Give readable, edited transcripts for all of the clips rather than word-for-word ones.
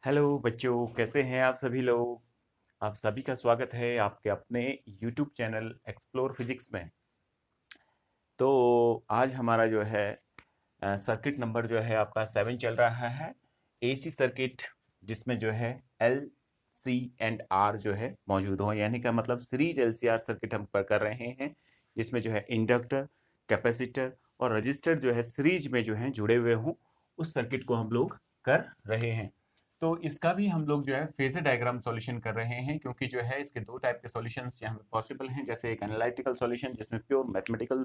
Hello बच्चों, कैसे हैं आप सभी लोग। आप सभी का स्वागत है आपके अपने यूट्यूब चैनल एक्सप्लोर फिजिक्स में। तो आज हमारा जो है सर्किट नंबर जो है आपका 7 चल रहा है। एसी सर्किट जिसमें जो है एल सी एंड आर जो है मौजूद हो, यानी का मतलब सीरीज एलसीआर सर्किट हम कर रहे हैं, जिसमें जो है इंडक्टर, कैपेसिटर और रजिस्टर जो है सीरीज में जो है जुड़े हुए हों, उस सर्किट को हम लोग कर रहे हैं। तो इसका भी हम लोग जो है फेजर डायग्राम सॉल्यूशन कर रहे हैं, क्योंकि जो है इसके दो टाइप के सॉल्यूशंस यहाँ पे पॉसिबल हैं। जैसे एक एनालिटिकल सॉल्यूशन जिसमें प्योर मैथमेटिकल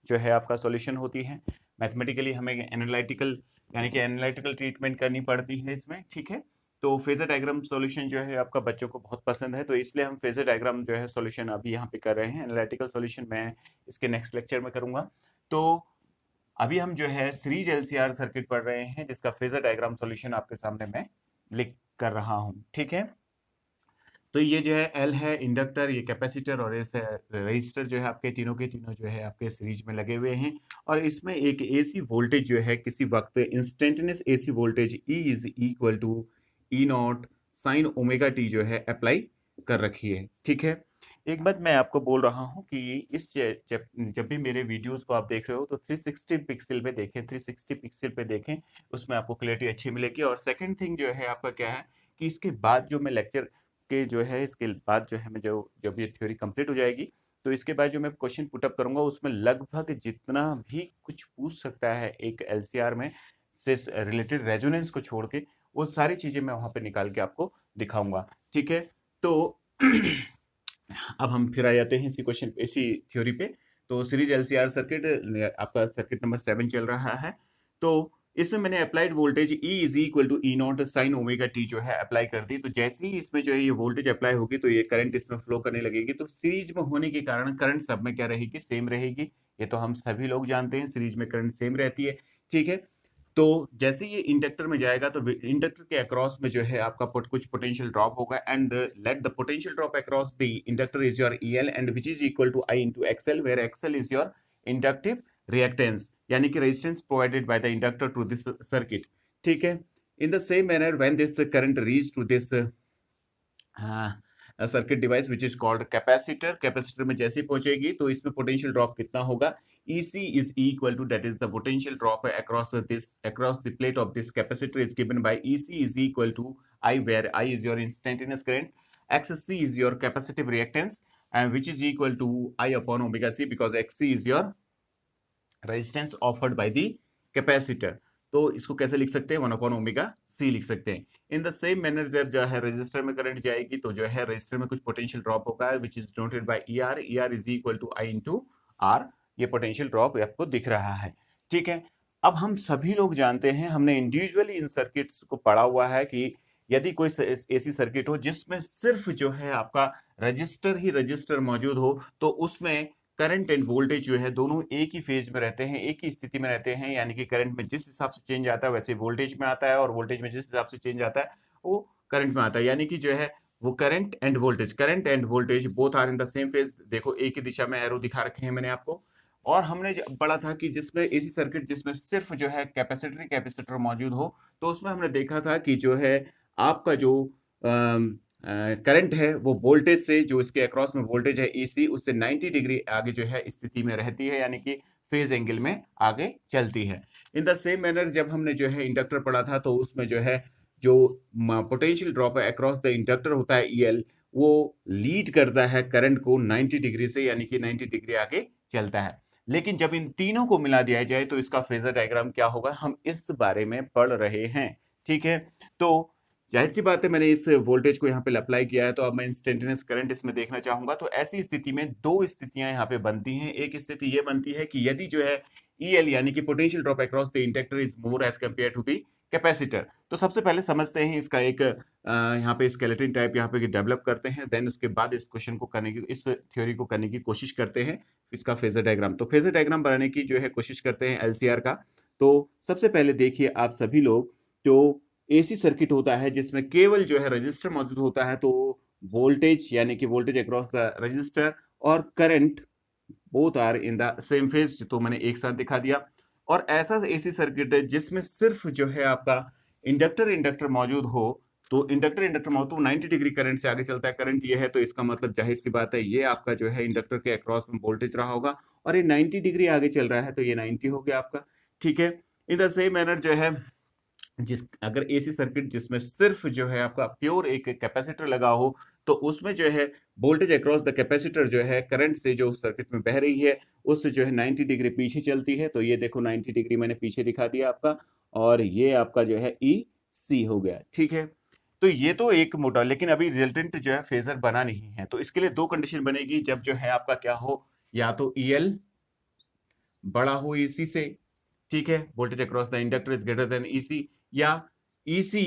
जो है आपका सॉल्यूशन होती है। मैथमेटिकली हमें एनालिटिकल यानी कि एनालिटिकल ट्रीटमेंट करनी पड़ती है इसमें, ठीक है। तो फेजर डायग्राम सॉल्यूशन जो है आपका बच्चों को बहुत पसंद है, तो इसलिए हम फेजर डायग्राम जो है सॉल्यूशन अभी यहाँ पे कर रहे हैं। एनालिटिकल सॉल्यूशन मैं इसके नेक्स्ट लेक्चर में करूंगा। तो अभी हम जो है सीरीज एलसीआर सर्किट पढ़ रहे हैं, जिसका फेजर डायग्राम सॉल्यूशन आपके सामने मैं लिख कर रहा हूं, ठीक है। तो ये जो है एल है इंडक्टर, ये कैपेसिटर और इस रजिस्टर जो है आपके तीनों के तीनों जो है आपके सीरीज में लगे हुए हैं। और इसमें एक एसी वोल्टेज जो है किसी वक्त instantaneous AC voltage E is equal to E naught sine omega T जो है अप्लाई कर रखी है, ठीक है। एक बात मैं आपको बोल रहा हूं कि इस जब भी मेरे वीडियोस को आप देख रहे हो तो 360 पिक्सल पे देखें, 360 पिक्सल पे देखें, उसमें आपको क्लैरिटी अच्छी मिलेगी। और सेकंड थिंग जो है आपका क्या है कि इसके बाद जो मैं लेक्चर के जो है इसके बाद जो है मैं जो जब ये थ्योरी कंप्लीट हो जाएगी, तो इसके बाद जो मैं क्वेश्चन पुटअप करूंगा उसमें लगभग जितना भी कुछ पूछ सकता है एक एलसीआर में से रिलेटेड रेजोनेंस को छोड़ के, वो सारी चीजें मैं वहां पे निकाल के आपको दिखाऊंगा, ठीक है। तो अब हम फिर आ जाते हैं इसी थ्योरी पे। तो सीरीज एलसीआर सर्किट आपका सर्किट नंबर 7 चल रहा है। तो इसमें मैंने applied voltage E is equal to E naught sine omega T जो है अप्लाई कर दी। तो जैसे ही इसमें जो है ये वोल्टेज अप्लाई होगी तो ये करंट इसमें फ्लो करने लगेगी। तो सीरीज में होने के कारण करंट सब में क्या रहेगी, सेम रहेगी। ये तो हम सभी लोग जानते हैं, सीरीज में करंट सेम रहती है, ठीक है। तो जैसे ये इंडक्टर में जाएगा तो इंडक्टर के अक्रॉस में जो है आपका कुछ पोटेंशियल ड्रॉप होगा, and let the potential drop across the inductor is your EL and which is equal to I into XL, where XL is your inductive reactance, यानी कि resistance provided by the inductor to this circuit, ठीक है। In the same manner when this current reach to this circuit device which is called capacitor, capacitor में जैसे पहुंचेगी तो इसमें potential drop कितना होगा, EC is equal to, that is the potential drop across the plate of this capacitor is given by EC is equal to I, where I is your instantaneous current, XC is your capacitive reactance, and which is equal to I upon omega C, because XC is your resistance offered by the capacitor। तो इसको कैसे लिख सकते हैं, 1 upon omega सी लिख सकते हैं। इन the same manner जब जो है रजिस्टर में करंट जाएगी तो जो है रजिस्टर में कुछ पोटेंशियल ड्रॉप होगा, which is denoted by ER is equal to I into R. ये पोटेंशियल ड्रॉप आपको दिख रहा है, ठीक है। अब हम सभी लोग जानते हैं, हमने इंडिविजुअली इन सर्किट्स को पढ़ा हुआ है कि यदि कोई एसी सर्किट हो जिसमें सिर्फ जो है आपका रजिस्टर ही रजिस्टर मौजूद हो, तो उसमें करंट एंड वोल्टेज जो है दोनों एक ही फेज में रहते हैं, एक ही स्थिति में रहते हैं। यानी कि करंट में जिस हिसाब से चेंज आता है वैसे वोल्टेज में आता है, और वोल्टेज में जिस हिसाब से चेंज आता है वो करंट में आता है। यानी कि जो है वो current and voltage both are in the same phase. देखो एक ही दिशा में एरो दिखा रखे हैं मैंने आपको। और हमने पढ़ा था कि जिसमें एसी सर्किट जिसमें सिर्फ जो है कैपेसिटर कैपेसिटर मौजूद हो, तो उसमें हमने देखा था कि जो है आपका जो करंट है वो वोल्टेज से, जो इसके अक्रॉस में वोल्टेज है EC, उससे 90 डिग्री आगे जो है स्थिति में रहती है, यानी कि फेज एंगल में आगे चलती है। इन द सेम मैनर जब हमने जो है इंडक्टर पढ़ा था तो उसमें जो है जो पोटेंशियल ड्रॉप है अक्रॉस द इंडक्टर होता है EL, वो लीड करता है करंट को 90 डिग्री से, यानी कि 90 डिग्री आगे चलता है। लेकिन जब इन तीनों को मिला दिया जाए तो इसका फेजर डायग्राम क्या होगा, हम इस बारे में पढ़ रहे हैं, ठीक है। तो जाहिर सी बात है मैंने इस वोल्टेज को यहाँ पे अप्लाई किया है, तो अब मैं इंस्टेंटेनियस करंट इसमें देखना चाहूंगा। तो ऐसी स्थिति में दो स्थितियां यहाँ पे बनती हैं। एक स्थिति ये बनती है कि यदि जो है EL यानी कि potential drop across the inductor is more as compare to the capacitor. तो सबसे पहले समझते हैं इसका एक यहाँ पे स्केलेटन टाइप यहाँ पे डेवलप करते हैं, देन उसके बाद इस क्वेश्चन को करने की, इस थ्योरी को करने की कोशिश करते हैं इसका फेजर डायग्राम। तो फेजर डायग्राम बनाने की जो है कोशिश करते हैं एलसीआर का। तो सबसे पहले देखिए आप सभी लोग, जो एसी सर्किट होता है जिसमें केवल जो है रजिस्टर मौजूद होता है, तो वोल्टेज यानी कि वोल्टेज अक्रॉस द रजिस्टर और current both are in the same phase, तो मैंने एक साथ दिखा दिया। और ऐसा एसी सर्किट है जिसमें सिर्फ जो है आपका इंडक्टर मौजूद हो, तो इंडक्टर मौजूद 90 डिग्री करंट से आगे चलता है, करंट ये है, तो इसका मतलब जाहिर सी बात है ये आपका जो है इंडक्टर के अक्रॉस में वोल्टेज रहा होगा, और ये 90 डिग्री आगे चल रहा है, तो ये 90 हो गया आपका। ठीक है, इन द सेम मैनर जो है अगर एसी सर्किट जिसमें सिर्फ जो है आपका प्योर एक कैपेसिटर लगा हो, तो उसमें जो है वोल्टेज अक्रॉस द कैपेसिटर जो है करंट से जो सर्किट में बह रही है उससे जो है 90 डिग्री पीछे चलती है। तो ये देखो 90 डिग्री मैंने पीछे दिखा दिया आपका, और ये आपका जो है ई सी हो गया। ठीक है, तो ये तो एक मोटा, लेकिन अभी रिजल्टेंट जो है फेजर बना नहीं है, तो इसके लिए दो कंडीशन बनेगी, जब जो है आपका क्या हो, या तो EL बड़ा हो EC से, ठीक है, voltage across the inductor is greater then EC, या EC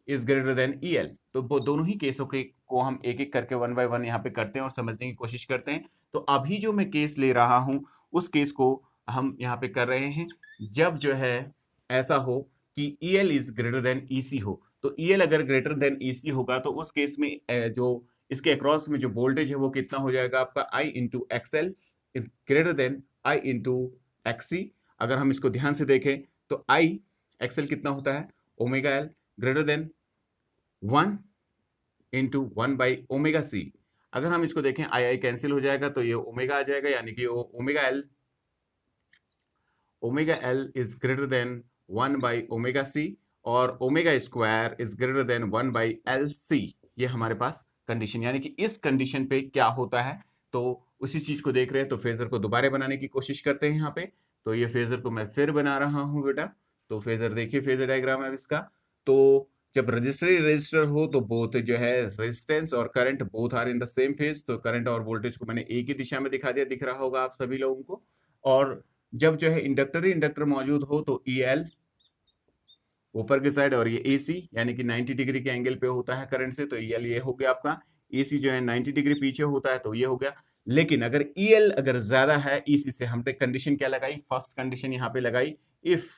is greater then EL। तो वो दोनों ही केसों के को हम एक एक करके 1 बाय 1 यहाँ पे करते हैं और समझने की कोशिश करते हैं। तो अभी जो मैं केस ले रहा हूं उस केस को हम यहाँ पे कर रहे हैं, जब जो है ऐसा हो कि EL is greater then EC हो। तो EL अगर ग्रेटर देन EC होगा तो उस केस में जो इसके अक्रॉस में जो वोल्टेज है वो कितना हो जाएगा आपका I into XL greater than I into XC। अगर हम इसको ध्यान से देखें तो I एक्सएल कितना होता है, omega L greater than 1 into 1 by omega C. अगर हम इसको देखें आई कैंसिल हो जाएगा तो ये ओमेगा आ जाएगा, यानी कि omega L is greater than 1 by omega C, और omega square is greater than 1 by L C. ये हमारे पास कंडीशन, यानी कि इस कंडीशन पे क्या होता है, तो उसी चीज को देख रहे हैं। तो फेजर को दोबारा बनाने की कोशिश करते हैं यहाँ पे। तो ये फेजर को मैं फिर बना रहा हूँ बेटा। तो फेजर देखिए, फेजर डायग्राम है इसका। तो जब रजिस्टर हो तो बोथ जो है रेजिस्टेंस और current both are in the same phase. तो करंट और वोल्टेज को मैंने एक ही दिशा में दिखा दिया, दिख रहा होगा आप सभी लोगों को। और जब जो है इंडक्टर मौजूद हो तो EL ऊपर की साइड और ये AC यानी कि 90 डिग्री के एंगल पे होता है करंट से, तो EL ये हो गया आपका। AC जो है 90 डिग्री पीछे होता है, तो ये हो गया। लेकिन अगर EL अगर ज्यादा है EC से, हमने कंडीशन क्या लगाई, फर्स्ट कंडीशन यहाँ पे लगाई, if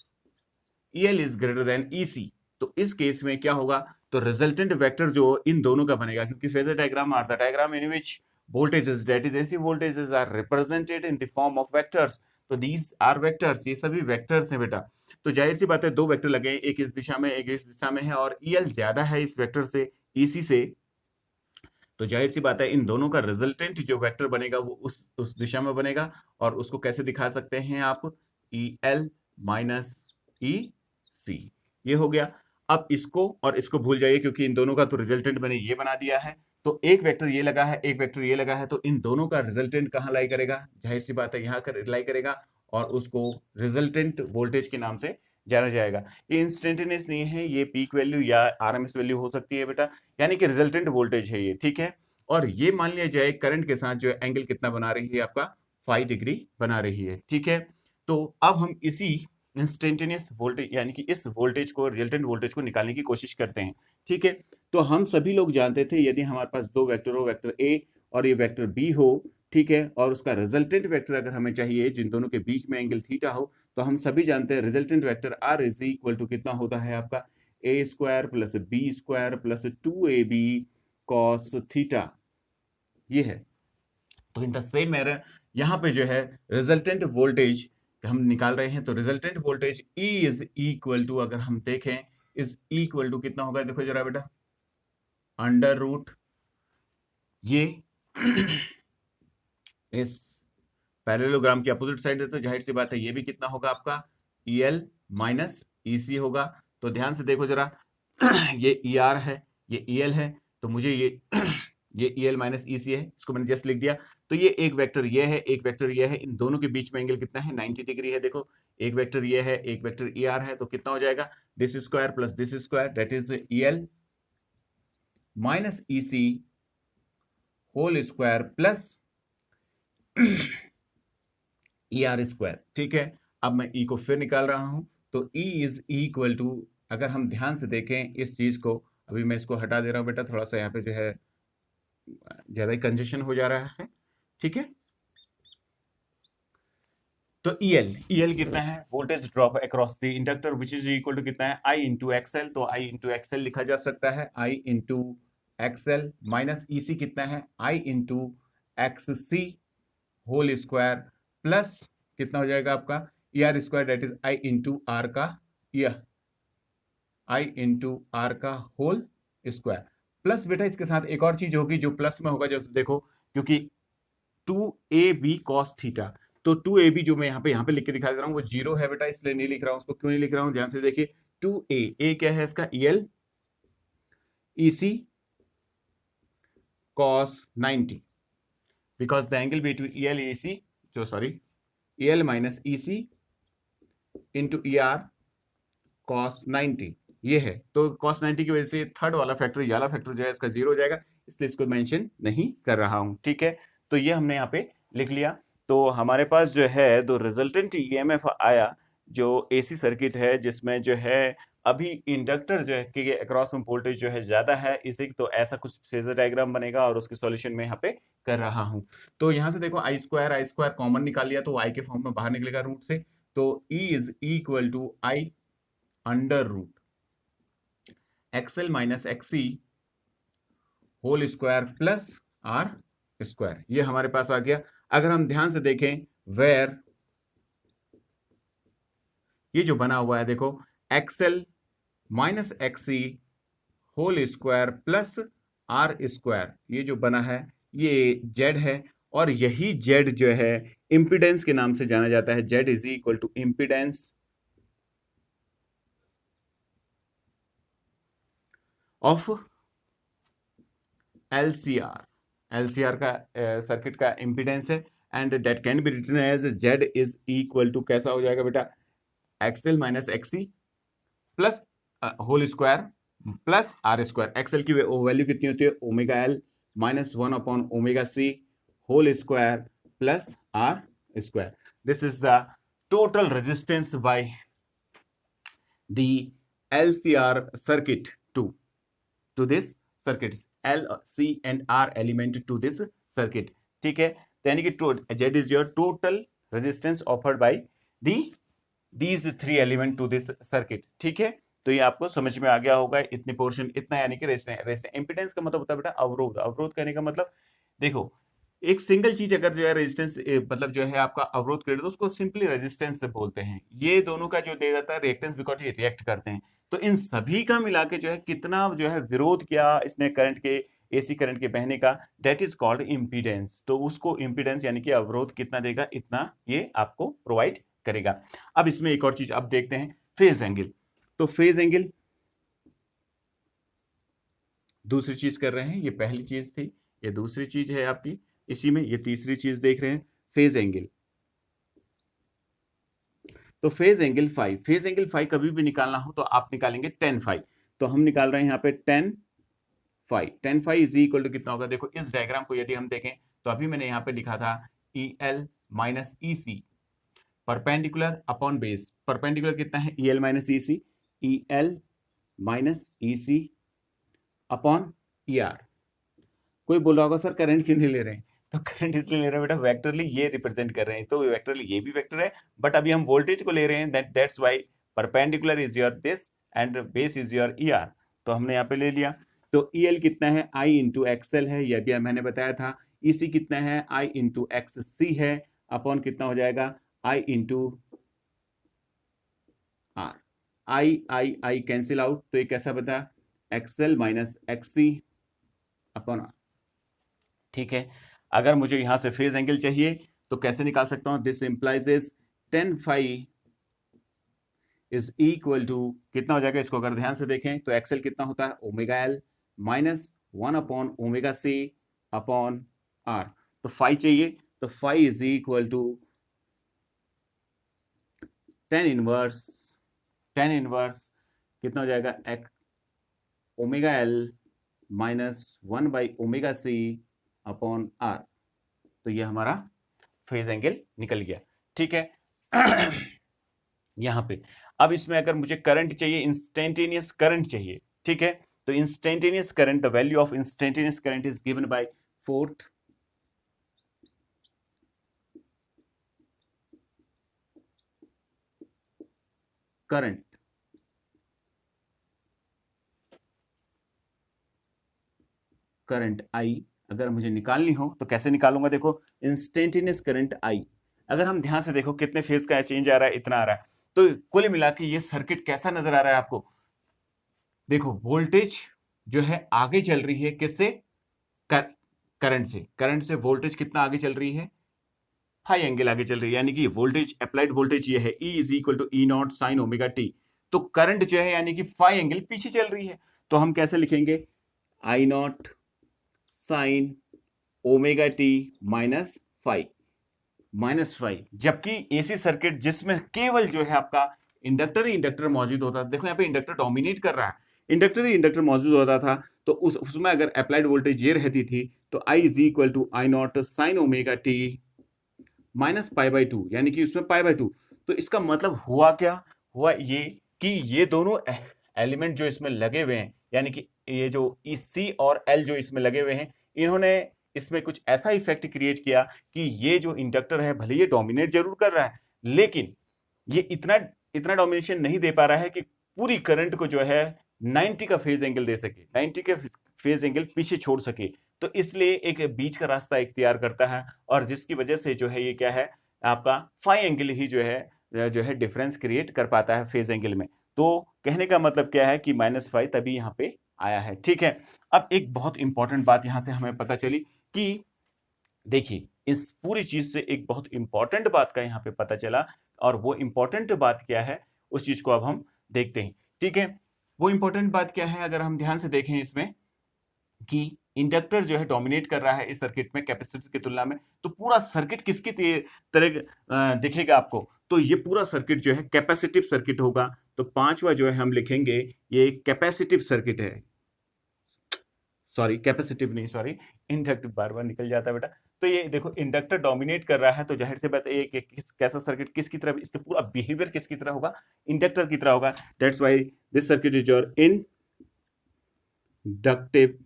EL is greater then EC। तो इस केस में क्या होगा, तो रिजल्टेंट वेक्टर जो इन दोनों का बनेगा, क्योंकि phasor diagram are the diagram in which voltages that is AC voltages are represented in the form of vectors। तो these are vectors, ये सभी वेक्टर्स हैं बेटा। तो जाहिर सी बात है दो वेक्टर लगे हैं, एक इस दिशा में एक इस दिशा में है, और EL ज्यादा है इस वेक्टर से EC से। तो जाहिर सी बात है इन दोनों का रिजल्टेंट जो वेक्टर बनेगा वो उस दिशा में बनेगा, और उसको कैसे दिखा सकते हैं आप, EL माइनस EC। ये हो गया। अब इसको और इसको भूल जाइए, क्योंकि इन दोनों का तो रिजल्टेंट मैंने ये बना दिया है। तो एक वेक्टर ये लगा है, एक वेक्टर ये लगा है, तो इन दोनों का रिजल्टेंट कहाँ लाई करेगा, जाहिर सी बात है यहाँ कर लाई करेगा, और उसको रिजल्टेंट वोल्टेज के नाम से जाना जाएगा। ये इंस्टेंटेनियस नहीं है, ये पीक वैल्यू या RMS वैल्यू हो सकती है बेटा, यानी कि रिजल्टेंट वोल्टेज है ये। ठीक है, और ये मान लिया जाए करंट के साथ जो एंगल कितना बना रही है आपका, 5 डिग्री बना रही है। ठीक है, तो अब हम इसी इंस्टेंटेनियस वोल्टेज यानी कि इस वोल्टेज को, रिजल्टेंट वोल्टेज को निकालने की कोशिश करते हैं। ठीक है, तो हम सभी लोग जानते थे यदि हमारे पास दो वेक्टर हो, वेक्टर A और ये वेक्टर B हो, ठीक है, और उसका रिजल्टेंट वेक्टर अगर हमें चाहिए जिन दोनों के बीच में एंगल थीटा हो, तो हम सभी जानते हैं resultant vector R is equal to कितना होता है आपका, A square plus B square plus 2AB cos theta. ये है। तो इन द सेम मैनर यहाँ पे जो है रिजल्टेंट वोल्टेज हम निकाल रहे हैं, तो resultant voltage E is equal to, अगर हम देखें, इज इक्वल टू कितना होगा, देखो जरा बेटा, अंडर रूट ये इस पैरेललोग्राम की अपोजिट साइड है, तो जाहिर सी बात है ये भी कितना होगा आपका, EL माइनस EC होगा। तो ध्यान से देखो जरा ये ER है, ये EL है, तो मुझे ये EL माइनस EC है, इसको मैंने जस्ट लिख दिया। तो ये एक वेक्टर ये है, एक वेक्टर ये है, इन दोनों के बीच में एंगल कितना है, 90 डिग्री है। देखो एक वेक्टर ये है, एक वेक्टर ER है, तो कितना हो जाएगा, this square plus this square that is EL minus EC whole square plus ER square. ठीक है, अब मैं E को फिर निकाल रहा हूं, तो E इज इक्वल टू, अगर हम ध्यान से देखें इस चीज को, अभी मैं इसको हटा दे रहा हूं बेटा, थोड़ा सा यहाँ पे जो है ज्यादा ही कंजेशन हो जा रहा है। ठीक है, तो EL कितना है, voltage drop across the inductor which is equal to कितना है, I इंटू एक्सएल। तो I इंटू एक्सएल लिखा जा सकता है, I into XL minus EC कितना है, I into XC whole square plus कितना हो जाएगा आपका, ER square that is I into R का होल स्क्वायर प्लस बेटा इसके साथ एक और चीज होगी जो प्लस में होगा, जो देखो क्योंकि 2ab cos थीटा, तो 2ab जो मैं यहाँ पे लिख के दिखा दे रहा हूँ वो 0 है बेटा, इसलिए नहीं लिख रहा हूँ उसको। क्यों नहीं लिख रहा हूँ, ध्यान से देखिए। 2a क्या है इसका, EL EC cos 90, because the angle between EL AC, EL minus EC into ER cos 90 ये है। तो cos 90 की वजह से थर्ड वाला फैक्टर, ये वाला फैक्टर जो है इसका 0 हो जाएगा, इसलिए इसको मेंशन नहीं कर रहा हूं। ठीक है, तो ये हमने यहाँ पे लिख लिया। तो हमारे पास जो है दो रिजल्टेंट ईएमएफ आया, जो एसी सर्किट है जिसमें जो है अभी इंडक्टर जो है के अक्रॉस में वोल्टेज जो है ज्यादा है, इसी तो ऐसा कुछ फेजर डायग्राम बनेगा और उसके सॉल्यूशन में यहाँ पे कर रहा हूं। तो यहाँ से देखो आई स्क्वायर कॉमन निकाल लिया तो आई के फॉर्म में बाहर निकलेगा रूट से, तो E is equal to I under root XL minus XC whole square plus R square, ये हमारे पास आ गया। अगर हम ध्यान से देखें वेयर ये जो बना हुआ है देखो XL minus XC whole square plus R square, ये जो बना है ये Z है, और यही Z जो है इंपिडेंस के नाम से जाना जाता है। Z is equal to impedance of LCR का सर्किट का इंपिडेंस है, and that can be written as Z is equal to, कैसा हो जाएगा बेटा, XL minus XC plus whole square plus R square. XL की वैल्यू कितनी होती है, omega L minus 1 upon omega C whole square plus R square. This is the total resistance by the LCR circuit to this circuit, L, C and R element to this circuit। ठीक है, यानी कि Z is your total resistance offered by these three element to this circuit। ठीक है, तो ये आपको समझ में आ गया होगा इतने पोर्शन, इतना यानी कि रेजिस्टेंस। इंपिडेंस का मतलब होता है बेटा अवरोध। अवरोध करने का मतलब देखो एक सिंगल चीज अगर जो है रेजिस्टेंस मतलब जो है आपका अवरोध करे तो उसको सिंपली रेजिस्टेंस से बोलते हैं। ये दोनों का जो दे जाता है रिएक्टेंस, बिकॉज ये रिएक्ट करते हैं, तो इन सभी का मिला के जो है कितना जो है विरोध किया इसने करंट के, एसी करंट के बहने का, दैट इज कॉल्ड इंपीडेंस। तो उसको इंपीडेंस यानी कि अवरोध कितना देगा, इतना ये आपको प्रोवाइड करेगा। अब इसमें एक और चीज अब देखते हैं, फेज एंगल। तो फेज एंगल दूसरी चीज कर रहे हैं, ये पहली चीज थी, ये दूसरी चीज है आपकी इसी में, ये तीसरी चीज देख रहे हैं फेज एंगल। तो phase angle phi, phase angle phi कभी भी निकालना हो तो आप निकालेंगे tan फाई। तो हम निकाल रहे हैं यहाँ पे tan phi is equal to कितना होगा, देखो इस डायग्राम को यदि हम देखें तो अभी मैंने यहाँ पे लिखा था EL minus EC perpendicular upon base. Perpendicular कितना है, EL minus EC, EL minus EC upon ER। कोई बोल रहा होगा सर करंट क्यों नहीं ले रहे हैं, तो करंट इसलिए ले रहे हैं बेटा वेक्टरली ये रिप्रेजेंट कर रहे हैं, तो वेक्टरली ये भी वेक्टर है, बट अभी हम वोल्टेज को ले रहे हैं, that's why perpendicular is your this and base is your ER। तो हमने यहाँ पे ले लिया। तो EL कितना है, I इंटू XL है, यह भी मैंने बताया था। EC कितना है, I इंटू XC है, अपॉन कितना हो जाएगा, I into R। I cancel out, तो ये कैसा बता, XL minus XC upon R। ठीक है, अगर मुझे यहां से फेज एंगल चाहिए तो कैसे निकाल सकता हूं, this implies is tan phi is equal to कितना हो जाएगा, इसको अगर ध्यान से देखें तो XL कितना होता है, omega L minus 1 upon omega C upon R। तो फाई चाहिए, तो phi is equal to tan inverse कितना हो जाएगा, omega L minus 1 by omega C upon R। तो ये हमारा फेज एंगल निकल गया। ठीक है यहां पे अब इसमें अगर मुझे करंट चाहिए, इंस्टेंटेनियस करंट चाहिए, ठीक है, तो instantaneous current, the value of instantaneous current is given by fourth current. Current I अगर मुझे निकालनी हो तो कैसे निकालूंगा, देखो इंस्टेंटेनियस करंट I, अगर हम ध्यान से देखो कितने फेज का चेंज आ रहा है, इतना आ रहा है, तो कुल मिला के ये सर्किट कैसा नजर आ रहा है आपको, देखो वोल्टेज जो है आगे चल रही है किससे, करंट से वोल्टेज कितना आगे चल रही है, फाई एंगल आगे चल रही है, यानी कि वोल्टेज अप्लाइड वोल्टेज ये है E is equal to E naught sine omega T. तो करंट जो है यानी कि फाई एंगल पीछे चल रही है, तो हम कैसे लिखेंगे, I not sine omega T minus phi. जबकि एसी सर्किट जिसमें केवल जो है आपका इंडक्टर ही इंडक्टर मौजूद होता था, देखो यहाँ पे इंडक्टर डोमिनेट कर रहा है, इंडक्टर ही इंडक्टर मौजूद होता था, तो उसमें अगर अप्लाइड वोल्टेज ये रहती थी तो I is equal to I not sine omega T minus pi by two, यानी कि उसमें पाई बाई टू। तो इसका मतलब हुआ क्या, हुआ ये कि ये दोनों एलिमेंट जो इसमें लगे हुए हैं, यानी कि ये जो सी और एल जो इसमें लगे हुए हैं, इन्होंने इसमें कुछ ऐसा इफेक्ट क्रिएट किया कि ये जो इंडक्टर है भले ये डोमिनेट जरूर कर रहा है, लेकिन ये इतना इतना डोमिनेशन नहीं दे पा रहा है कि पूरी करंट को जो है 90 का फेज एंगल दे सके, 90 के फेज एंगल पीछे छोड़ सके। तो इसलिए एक बीच का रास्ता इख्तियार करता है, और जिसकी वजह से जो है ये क्या है, आपका फाई एंगल ही जो है डिफरेंस क्रिएट कर पाता है फेज एंगल में। तो कहने का मतलब क्या है कि माइनस फाई तभी यहाँ पे आया है। ठीक है, अब एक बहुत इंपॉर्टेंट बात यहां से हमें पता चली कि देखिए इस पूरी चीज से एक बहुत इंपॉर्टेंट बात का यहाँ पे पता चला, और वो इंपॉर्टेंट बात क्या है उस चीज को अब हम देखते हैं। ठीक है, वो इंपॉर्टेंट बात क्या है, अगर हम ध्यान से देखें इसमें कि इंडक्टर जो है डोमिनेट कर रहा है इस सर्किट में कैपेसिटर की तुलना में, तो पूरा सर्किट किसकी तरह दिखेगा आपको, तो ये पूरा सर्किट जो है कैपेसिटिव सर्किट होगा। तो पांचवा जो है हम लिखेंगे ये कैपेसिटिव सर्किट है, सॉरी कैपेसिटिव नहीं, सॉरी इंडक्टिव, बार बार निकल जाता है बेटा। तो ये देखो इंडक्टर डोमिनेट कर रहा है, तो जाहिर सी बात है ये कैसा सर्किट किसकी तरह, इसका पूरा बिहेवियर किसकी तरह होगा, इंडक्टर की तरह होगा। That's why this circuit is your inductive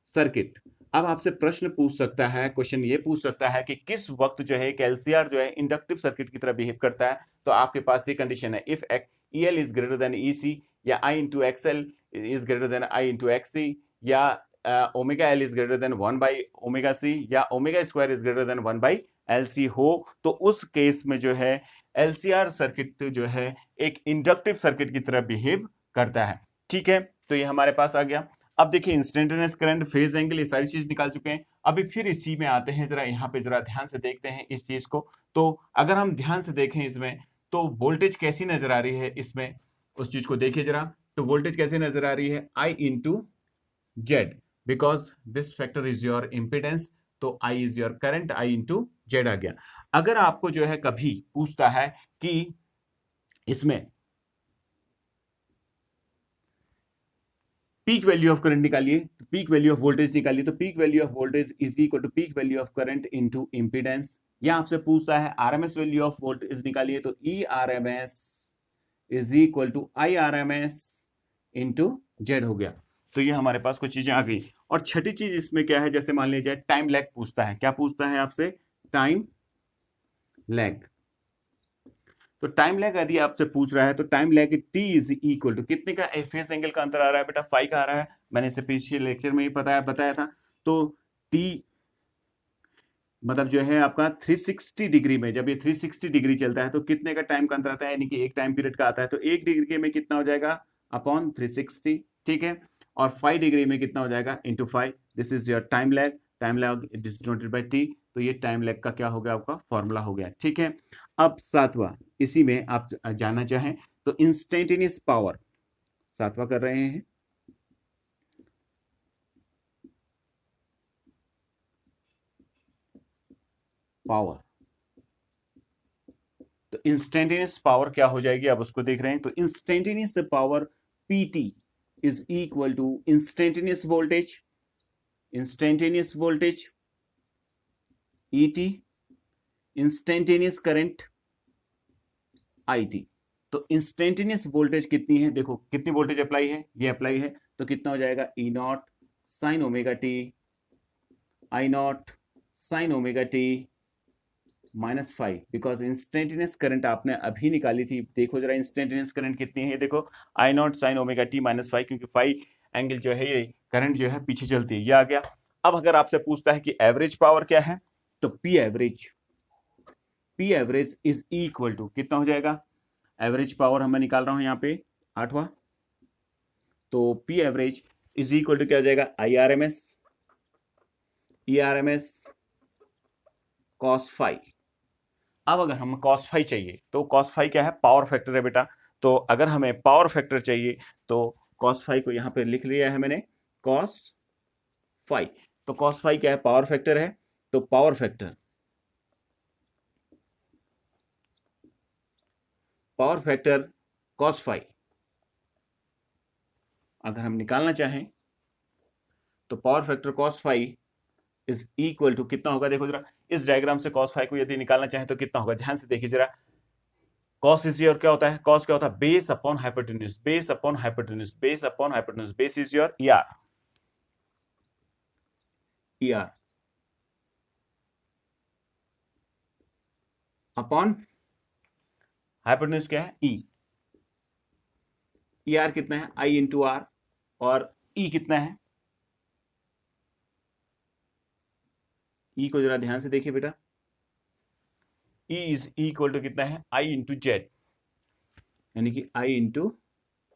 circuit. अब आपसे प्रश्न पूछ सकता है, क्वेश्चन ये पूछ सकता है कि किस वक्त जो है एलसीआर जो है इंडक्टिव सर्किट की तरह बिहेव करता है। तो आपके पास ये कंडीशन है, if EL is greater then EC, या I into XL is greater then I into XC, या omega L is greater than 1 by omega C, या omega square is greater than 1 by LC हो, तो उस case में जो है LCR circuit जो है एक इंडक्टिव सर्किट की तरह बिहेव करता है। ठीक है, तो ये हमारे पास आ गया। अब देखिए इंस्टेंटेनियस करंट, फेज एंगल, ये सारी चीज निकाल चुके हैं। अभी फिर इसी में आते हैं, जरा यहाँ पे जरा ध्यान से देखते हैं इस चीज को। तो अगर हम ध्यान से देखें इसमें, तो वोल्टेज कैसी नजर आ रही है इसमें, उस चीज को देखिए जरा। तो वोल्टेज कैसे नजर आ रही है, I into Z, because this factor is your impedance, तो I is your current, I into Z आ गया। अगर आपको जो है कभी पूछता है कि इसमें पीक वैल्यू ऑफ करंट निकालिए, पीक वैल्यू ऑफ वोल्टेज निकालिए, तो peak value of voltage is equal to peak value of current into impedance. या आपसे पूछता है आरएमएस वैल्यू ऑफ वोल्टेज निकालिए, तो ERMS is equal to IRMS into Z हो गया। तो ये हमारे पास कुछ चीजें आ गई। और छठी चीज इसमें क्या है, जैसे मान लीजिए टाइम लैग पूछता है, क्या पूछता है आपसे, टाइम लैग। तो टाइम लैग यदि आपसे पूछ रहा है, तो time lag T is equal to कितने का फेज एंगल का अंतर आ रहा है बेटा, 5 का आ रहा है, मैंने इसे पिछले लेक्चर में ही बताया था। तो T मतलब जो है आपका 360 डिग्री में, जब ये 360 डिग्री चलता है तो कितने का टाइम का अंतर आता है, यानी कि एक टाइम पीरियड का आता है, तो 1 डिग्री में कितना हो जाएगा अपॉन 360, ठीक है, और 5 डिग्री में कितना हो जाएगा into 5। This is your time lag, time lag denoted by T। तो ये टाइम लैग का क्या हो गया, आपका फॉर्मूला हो गया। ठीक है, अब सातवां, इसी में आप जानना चाहें तो इंस्टेंटेनियस पावर, सातवां कर रहे हैं, पावर। तो इंस्टेंटेनियस पावर क्या हो जाएगी, आप उसको देख रहे हैं। तो instantaneous power PT is equal to instantaneous voltage, instantaneous voltage ET, instantaneous current IT। तो इंस्टेंटेनियस वोल्टेज कितनी है, देखो कितनी वोल्टेज अप्लाई है, ये अप्लाई है, तो कितना हो जाएगा E not sine omega T, I not sine omega T -5, because instantaneous current आपने अभी निकाली थी। देखो जरा इंस्टेंटेनियस करंट कितनी है, देखो I not sine omega T -5, क्योंकि 5 एंगल जो है ये करंट जो है पीछे चलती है, ये आ गया। अब अगर आपसे पूछता है कि एवरेज पावर क्या है, तो P average is equal to कितना हो जाएगा, एवरेज पावर हमें निकाल रहा हूं यहाँ पे 8वां। तो P average is equal to क्या हो जाएगा, IRMS ERMS cos फाई। अब अगर हमें cos फाई चाहिए तो cos फाई क्या है, पावर फैक्टर है बेटा। तो अगर हमें पावर फैक्टर चाहिए तो cos फाई को यहां पे लिख लिया है मैंने, cos फाई। तो cos फाई क्या है, पावर फैक्टर है। तो पावर फैक्टर cos फाई अगर हम निकालना चाहें तो power factor cos phi is equal to कितना होगा, देखो जरा इस डायग्राम से cos फाई को यदि निकालना चाहें तो कितना होगा, ध्यान से देखिए जरा। cos इज योर क्या होता है, cos क्या होता है, base upon hypotenuse, base upon hypotenuse, base upon hypotenuse, base is your ER, ER upon hypotenuse क्या है, E। ER कितना है, I इंटू R, और E कितना है, E को जरा ध्यान से देखिए बेटा, E इज इक्वल टू कितना है, I इंटू जेड, यानी कि I into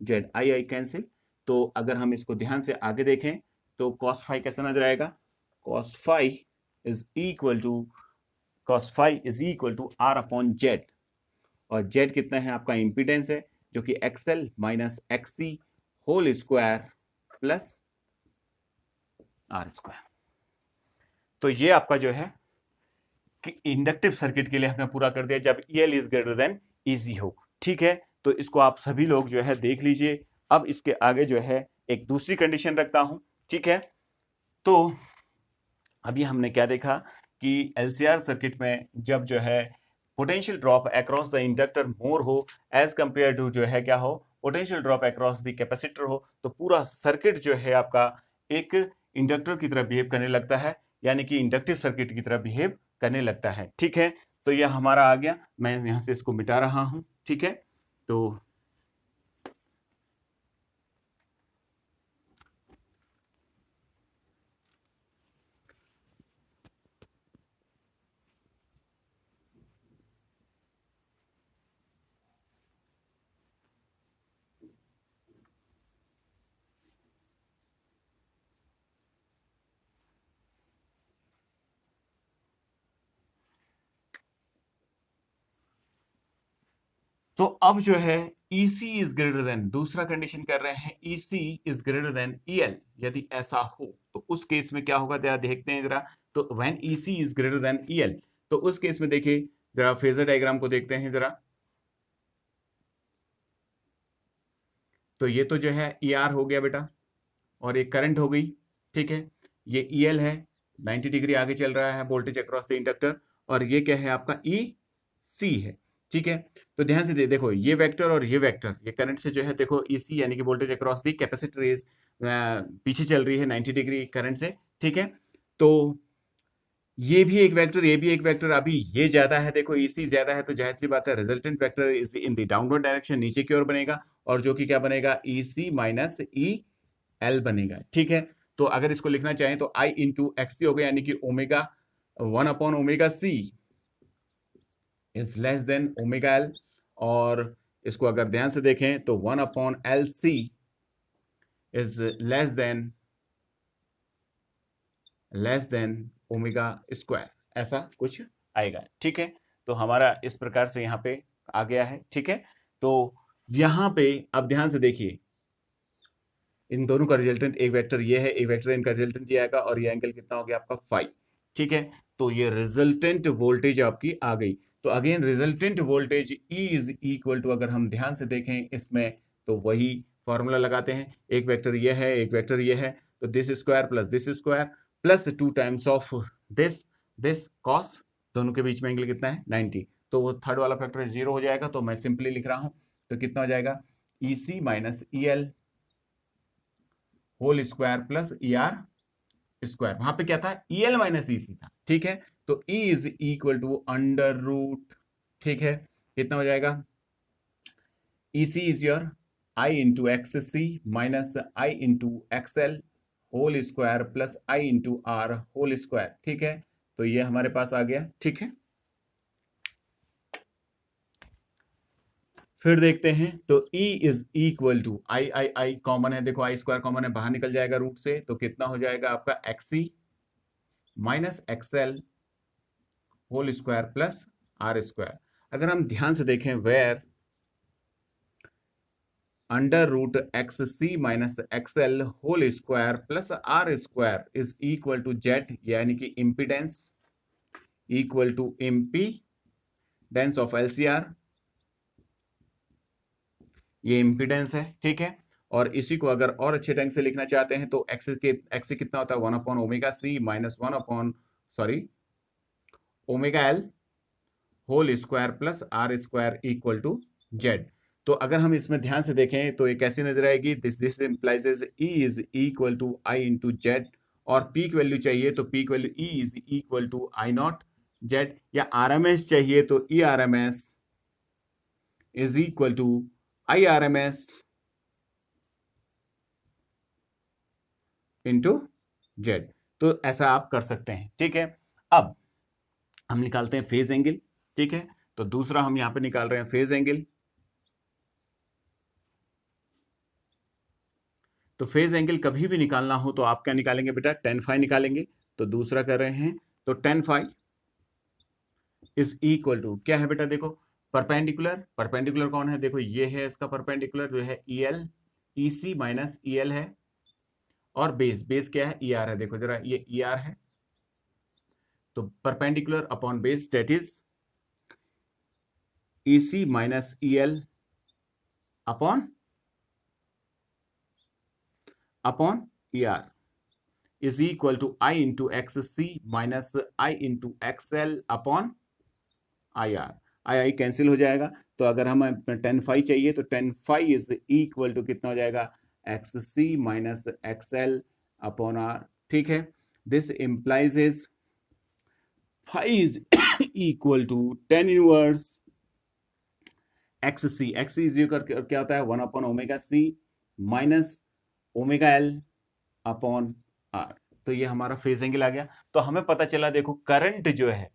Z, I cancel. तो अगर हम इसको ध्यान से आगे देखें तो cos फाई कैसे नजर आएगा, cos phi is equal to R upon Z, और जेड कितना है आपका इंपीडेंस है, जो कि XL minus XC whole square plus R square. तो ये आपका जो है कि इंडक्टिव सर्किट के लिए हमने पूरा कर दिया जब EL is greater then EC हो। ठीक है, तो इसको आप सभी लोग जो है देख लीजिए। अब इसके आगे जो है एक दूसरी कंडीशन रखता हूं। ठीक है, तो अभी हमने क्या देखा कि LCR सर्किट में जब जो है potential drop across the inductor more हो एज कंपेयर टू जो है क्या हो, potential drop across the capacitor हो, तो पूरा सर्किट जो है आपका एक इंडक्टर की तरह बिहेव करने लगता है, यानी कि इंडक्टिव सर्किट की तरह बिहेव करने लगता है। ठीक है, तो यह हमारा आ गया, मैं यहां से इसको मिटा रहा हूं। ठीक है, तो अब जो है EC इज ग्रेटर देन, दूसरा कंडीशन कर रहे हैं, EC is greater then EL। यदि ऐसा हो तो उस केस में क्या होगा, जरा देखते हैं जरा। तो when EC is greater then EL, तो उस केस में देखिए जरा फेजर डायग्राम को देखते हैं जरा। तो ये तो जो है ER हो गया बेटा, और ये करंट हो गई। ठीक है, ये EL है, 90 डिग्री आगे चल रहा है वोल्टेज अक्रॉस द इंडक्टर, और ये क्या है आपका EC है। ठीक है, तो ध्यान से देखो ये वेक्टर और ये वेक्टर, ये करंट से जो है देखो EC यानी कि voltage across the capacitor is पीछे चल रही है 90 डिग्री करंट से। ठीक है, तो ये भी एक वेक्टर, ये भी एक वेक्टर, अभी ये ज्यादा है, देखो EC ज्यादा है, तो जाहिर सी बात है resultant vector is in the downward direction, नीचे की ओर बनेगा, और जो कि क्या बनेगा, EC माइनस EL बनेगा। ठीक है, तो अगर इसको लिखना चाहें तो I इंटू XC हो गया, यानी कि omega 1 upon omega C is less than omega L, और इसको अगर ध्यान से देखें तो 1 upon LC is less than omega square, ऐसा कुछ आएगा। ठीक है, तो हमारा इस प्रकार से यहाँ पे आ गया है। ठीक है, तो यहाँ पे अब ध्यान से देखिए, इन दोनों का रिजल्टेंट एक वेक्टर ये है, एक वेक्टर इनका रिजल्टेंट ये आएगा, और ये एंगल कितना हो गया आपका फाई। ठीक है, तो ये रिजल्टेंट वोल्टेज आपकी आ गई। तो again resultant voltage E is equal to, अगर हम ध्यान से देखें इसमें तो वही फॉर्मूला लगाते हैं, एक वेक्टर ये है, एक वेक्टर ये है, तो this square plus this square plus 2 times of this cos, दोनों के बीच में एंगल कितना है 90, तो वो थर्ड वाला फैक्टर 0 हो जाएगा, तो मैं सिंपली लिख रहा हूं, तो कितना हो जाएगा, EC minus EL whole square plus ER square, वहां पे क्या था, EL माइनस EC था। ठीक है, तो E is equal to under root, ठीक है, कितना हो जाएगा, EC is your I into XC minus I into XL whole square plus I into R whole square. ठीक है, तो ये हमारे पास आ गया। ठीक है, फिर देखते हैं तो E is equal to I common है, देखो आई स्क्वायर कॉमन है, बाहर निकल जाएगा रूट से, तो कितना हो जाएगा आपका XC minus XL whole square plus R square. अगर हम ध्यान से देखें, where under root XC minus XL whole square plus R square is equal to Z, यानी कि impedance equal to impedance of LCR, ये इम्पीडेंस है, ठीक है। और इसी को अगर और अच्छे ढंग से लिखना चाहते हैं तो एक्स कितना होता है 1/ओमेगा C minus 1 omega L whole square plus R square equal to Z। तो अगर हम इसमें ध्यान से देखें तो ये कैसी नजर आएगी, this implies E is equal to I into Z, और पीक वैल्यू चाहिए तो peak value E is equal to I naught Z, या RMS चाहिए तो E RMS is equal to I RMS into Z। तो ऐसा आप कर सकते हैं, ठीक है। अब हम निकालते हैं फेज एंगल, ठीक है। तो दूसरा हम यहां पे निकाल रहे हैं फेज एंगल। तो फेज एंगल कभी भी निकालना हो तो आप क्या निकालेंगे बेटा, tan phi निकालेंगे। तो दूसरा कर रहे हैं तो tan phi is equal to क्या है बेटा, देखो परपेंडिकुलर, परपेंडिकुलर कौन है, देखो ये है इसका परपेंडिकुलर जो है EL, EC माइनस EL है, और बेस, बेस क्या है ER है, देखो जरा ये ER है, तो perpendicular upon base that is EC minus EL upon ER is equal to I into XC minus I into XL upon IR। I cancel हो जाएगा, तो अगर हम tan phi चाहिए तो tan phi is equal to कितना हो जाएगा XC minus XL upon R, ठीक है। This implies is phi is equal to tan inverse XC, XC is equal क्या होता है 1/ओमेगा C minus omega L upon R। तो ये हमारा फेज एंगल आ गया। तो हमें पता चला, देखो करंट जो है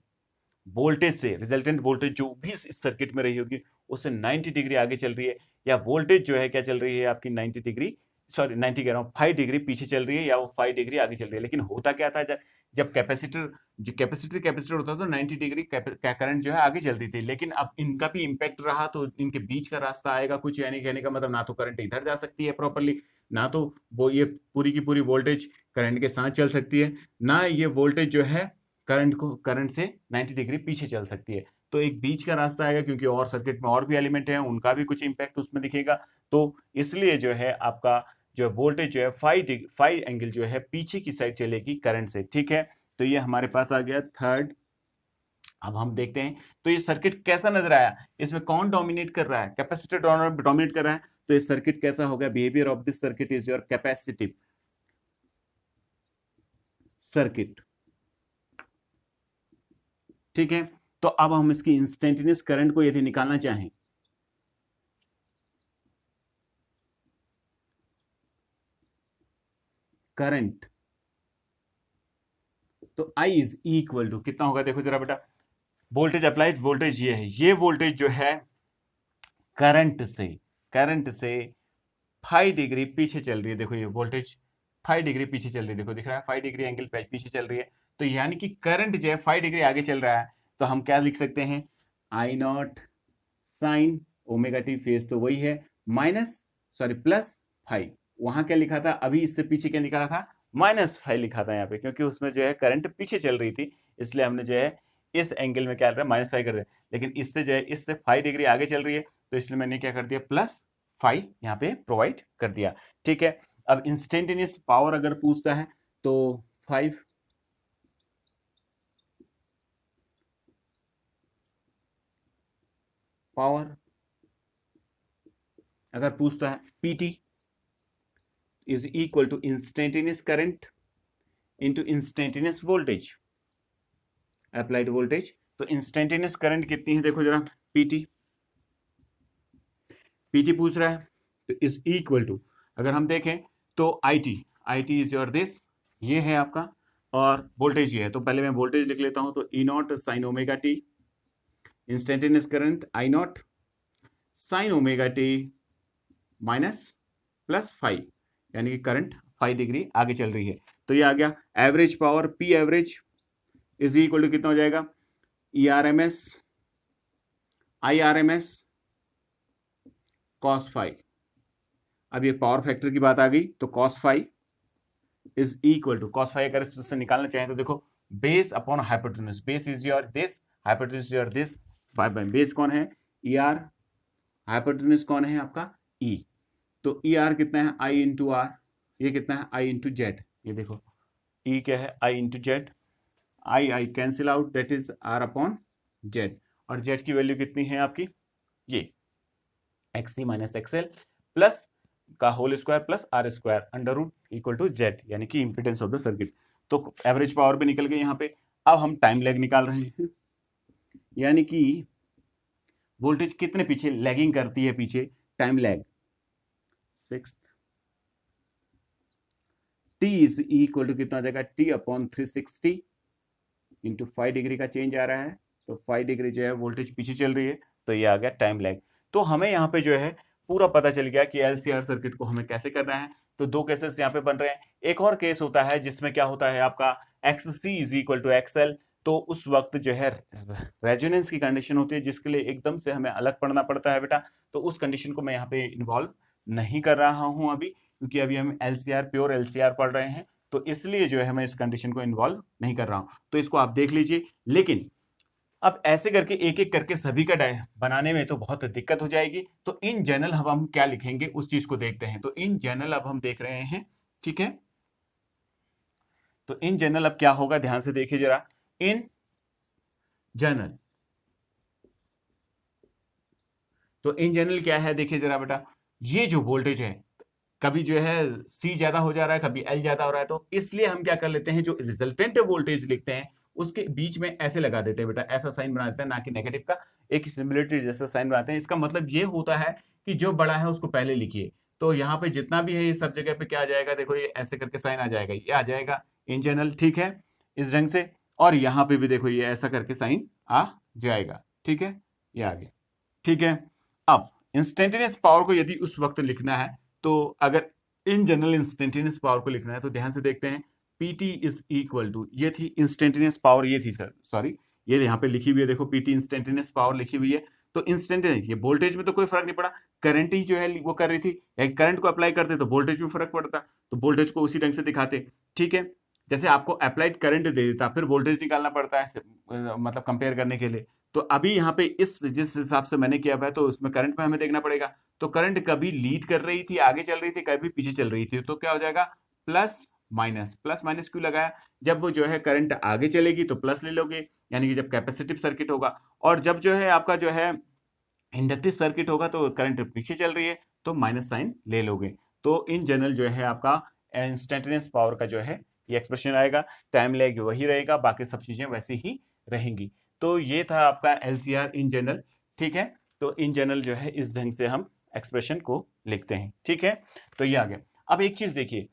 वोल्टेज से, रिजल्टेंट वोल्टेज जो भी इस सर्किट में रही होगी उससे 90 डिग्री आगे चल रही है, या वोल्टेज जो है क्या चल रही है आपकी 90 डिग्री, सॉरी 90 कह रहा हूँ 5 डिग्री पीछे चल रही है, या वो 5 डिग्री आगे चल रही है। लेकिन होता क्या था, जब कैपेसिटर होता था तो 90 डिग्री करंट जो है आगे चलती थी, लेकिन अब इनका भी इंपैक्ट रहा तो इनके बीच का रास्ता आएगा कुछ, यानी कहने का मतलब ना तो करंट इधर जा सकती है प्रॉपरली, ना तो वो ये पूरी की पूरी वोल्टेज करंट के साथ चल सकती है, ना ये वोल्टेज जो है करंट से 90 डिग्री पीछे चल सकती है। तो एक बीच का रास्ता आएगा, क्योंकि और सर्किट में और भी एलिमेंट हैं, उनका भी कुछ इंपैक्ट उसमें दिखेगा। तो इसलिए जो है आपका जो वोल्टेज जो है 5 एंगल जो है पीछे की साइड चलेगी करंट से, ठीक है। तो ये हमारे पास आ गया थर्ड। अब हम देखते हैं तो ये सर्किट कैसा नजर आया, इसमें कौन डोमिनेट कर रहा है, कैपेसिटर डोमिनेट कर रहा है। तो ये सर्किट कैसा होगा, behaviour of this circuit is your capacitive circuit, ठीक है। तो अब हम इसकी इंस्टेंटेनियस करंट को यदि निकालना चाहें, करंट, तो I इज इक्वल टू कितना होगा, देखो जरा बेटा, वोल्टेज अप्लाइड वोल्टेज ये है, ये वोल्टेज जो है करंट से 5 डिग्री पीछे चल रही है, देखो ये वोल्टेज 5 डिग्री पीछे चल रही है, देखो दिख रहा है 5 डिग्री एंगल पीछे चल रही है। तो यानी कि करंट जो है 5 डिग्री आगे चल रहा है, तो हम क्या लिख सकते हैं, I not sine omega T, phase तो वही है, प्लस 5, वहां क्या लिखा था अभी, इससे पीछे क्या लिखा था -5 लिखा था यहाँ पे, क्योंकि उसमें जो है करंट पीछे चल रही थी, इसलिए हमने जो है इस एंगल में क्या कर -5 कर दिया। लेकिन इससे जो है इससे 5 डिग्री आगे चल रही है, तो इसलिए मैंने क्या कर दिया +5 यहाँ पे प्रोवाइड कर दिया, ठीक है। अब इंस्टेंटेनियस पावर अगर पूछता है तो 5 पावर अगर पूछता है, PT is equal to instantaneous current into instantaneous voltage, applied voltage. तो इंस्टेंटेनियस करंट कितनी है, देखो जरा PT पूछ रहा है, तो इज इक्वल टू, अगर हम देखें तो IT इज योर दिस, ये है आपका, और वोल्टेज ये है। तो पहले मैं वोल्टेज लिख लेता हूं, तो E not sine omega T, instantaneous current I not sine omega T minus plus 5, यानी कि करंट 5 डिग्री आगे चल रही है। तो ये आ गया average power, P average is equal to कितना हो जाएगा, E R M S I R M S cos 5। अब ये पावर फैक्टर की बात आ गई, तो cos 5 is equal to, cos 5 अगर इससे निकालना चाहें तो देखो, base upon hypotenuse, base is your this, hypotenuse your this, 5 by base कौन है, ई आर, हाइपोटेन्यूज कौन है आपका ई, तो ई आर कितना है आई इंटू आर, ये कितना है आई इंटू जेड, ये देखो ई क्या है I into Z, I I cancel out, that is R upon Z, और जेड की वैल्यू कितनी है आपकी, ये एक्सी माइनस एक्सएल प्लस का whole square plus R square under root equal to Z, यानी कि इंपीडेंस ऑफ द सर्किट। तो एवरेज पावर भी निकल गई यहाँ पे। अब हम टाइम लैग निकाल रहे हैं, यानी कि वोल्टेज कितने पीछे लैगिंग करती है, पीछे time lag, 6 T is equal to कितना आ जाएगा, टी अपॉन 360 इंटू 5 डिग्री का चेंज आ रहा है, तो 5 डिग्री जो है वोल्टेज पीछे चल रही है, तो ये आ गया टाइम लैग। तो हमें यहाँ पे जो है पूरा पता चल गया कि एलसीआर सर्किट को हमें कैसे करना है। तो दो केसेस यहाँ पे बन रहे हैं। एक और केस होता है जिसमें क्या होता है आपका XC is equal to XL, तो उस वक्त जो है रेजोनेंस की कंडीशन होती है जिसके लिए एकदम से हमें अलग पढ़ना पड़ता है बेटा, तो उस कंडीशन को मैं यहाँ पे इन्वॉल्व नहीं कर रहा हूँ अभी, क्योंकि अभी हम एलसीआर प्योर एलसीआर पढ़ रहे हैं, तो इसलिए जो है मैं इस कंडीशन को इन्वॉल्व नहीं कर रहा हूँ। तो इसको आप देख लीजिए, लेकिन अब ऐसे करके एक एक करके सभी का बनाने में तो बहुत दिक्कत हो जाएगी। तो इन जनरल अब हम क्या लिखेंगे उस चीज को देखते हैं। तो इन जनरल अब हम देख रहे हैं, ठीक है। तो इन जनरल अब क्या होगा, ध्यान से देखिए जरा, इन जनरल, तो इन जनरल क्या है देखिए जरा बेटा, ये जो वोल्टेज है कभी जो है सी ज्यादा हो जा रहा है, कभी एल ज्यादा हो रहा है, तो इसलिए हम क्या कर लेते हैं, जो रिजल्टेंट वोल्टेज लिखते हैं उसके बीच में ऐसे लगा देते हैं बेटा, ऐसा साइन बना देते हैं, ना कि नेगेटिव का एक सिमिलरिटी जैसा साइन बनाते हैं। इसका मतलब ये होता है कि जो बड़ा है उसको पहले लिखिए। तो यहाँ पे जितना भी है ये सब जगह पे क्या आ जाएगा, देखो ये ऐसे करके साइन आ जाएगा, ये आ जाएगा इन जनरल, ठीक है, इस ढंग से। और यहाँ पे भी देखो ये ऐसा करके साइन आ जाएगा, ठीक है, ये आ गया, ठीक है। अब इंस्टेंटेनियस पावर को यदि उस वक्त लिखना है, तो अगर इन जनरल इंस्टेंटेनियस पावर को लिखना है तो ध्यान से देखते हैं, पीटी इज इक्वल टू, ये थी इंस्टेंटेनियस पावर, ये थी सर सॉरी, ये यहाँ पे लिखी हुई है, देखो पीटी इंस्टेंटेनियस पावर लिखी हुई है। तो इंस्टेंटेनियस, ये वोल्टेज में तो कोई फर्क नहीं पड़ा, करंट ही जो है वो कर रही थी, करंट को अप्लाई करते तो वोल्टेज में फर्क पड़ता, तो वोल्टेज को उसी ढंग से दिखाते, ठीक है। जैसे आपको अप्लाइड करंट दे देता, फिर वोल्टेज निकालना पड़ता है मतलब कंपेयर करने के लिए। तो अभी यहाँ पे इस जिस हिसाब से मैंने किया है तो उसमें करंट में हमें देखना पड़ेगा। तो करंट कभी लीड कर रही थी, आगे चल रही थी, कभी पीछे चल रही थी, तो क्या हो जाएगा प्लस माइनस, प्लस माइनस क्यों लगाया, जब वो जो है करंट आगे चलेगी तो प्लस ले लोगे, यानी कि जब कैपेसिटिव सर्किट होगा, और जब जो है आपका जो है इंडक्टिव सर्किट होगा तो करंट पीछे चल रही है तो माइनस साइन ले लोगे। तो इन जनरल जो है आपका इंस्टेंटेनियस पावर का जो है ये एक्सप्रेशन आएगा, टाइम लैग वही रहेगा, बाकी सब चीजें वैसी ही रहेंगी। तो ये था आपका एलसीआर इन जनरल, ठीक है। तो इन जनरल जो है इस ढंग से हम एक्सप्रेशन को लिखते हैं, ठीक है। तो ये आ गया। अब एक चीज देखिए,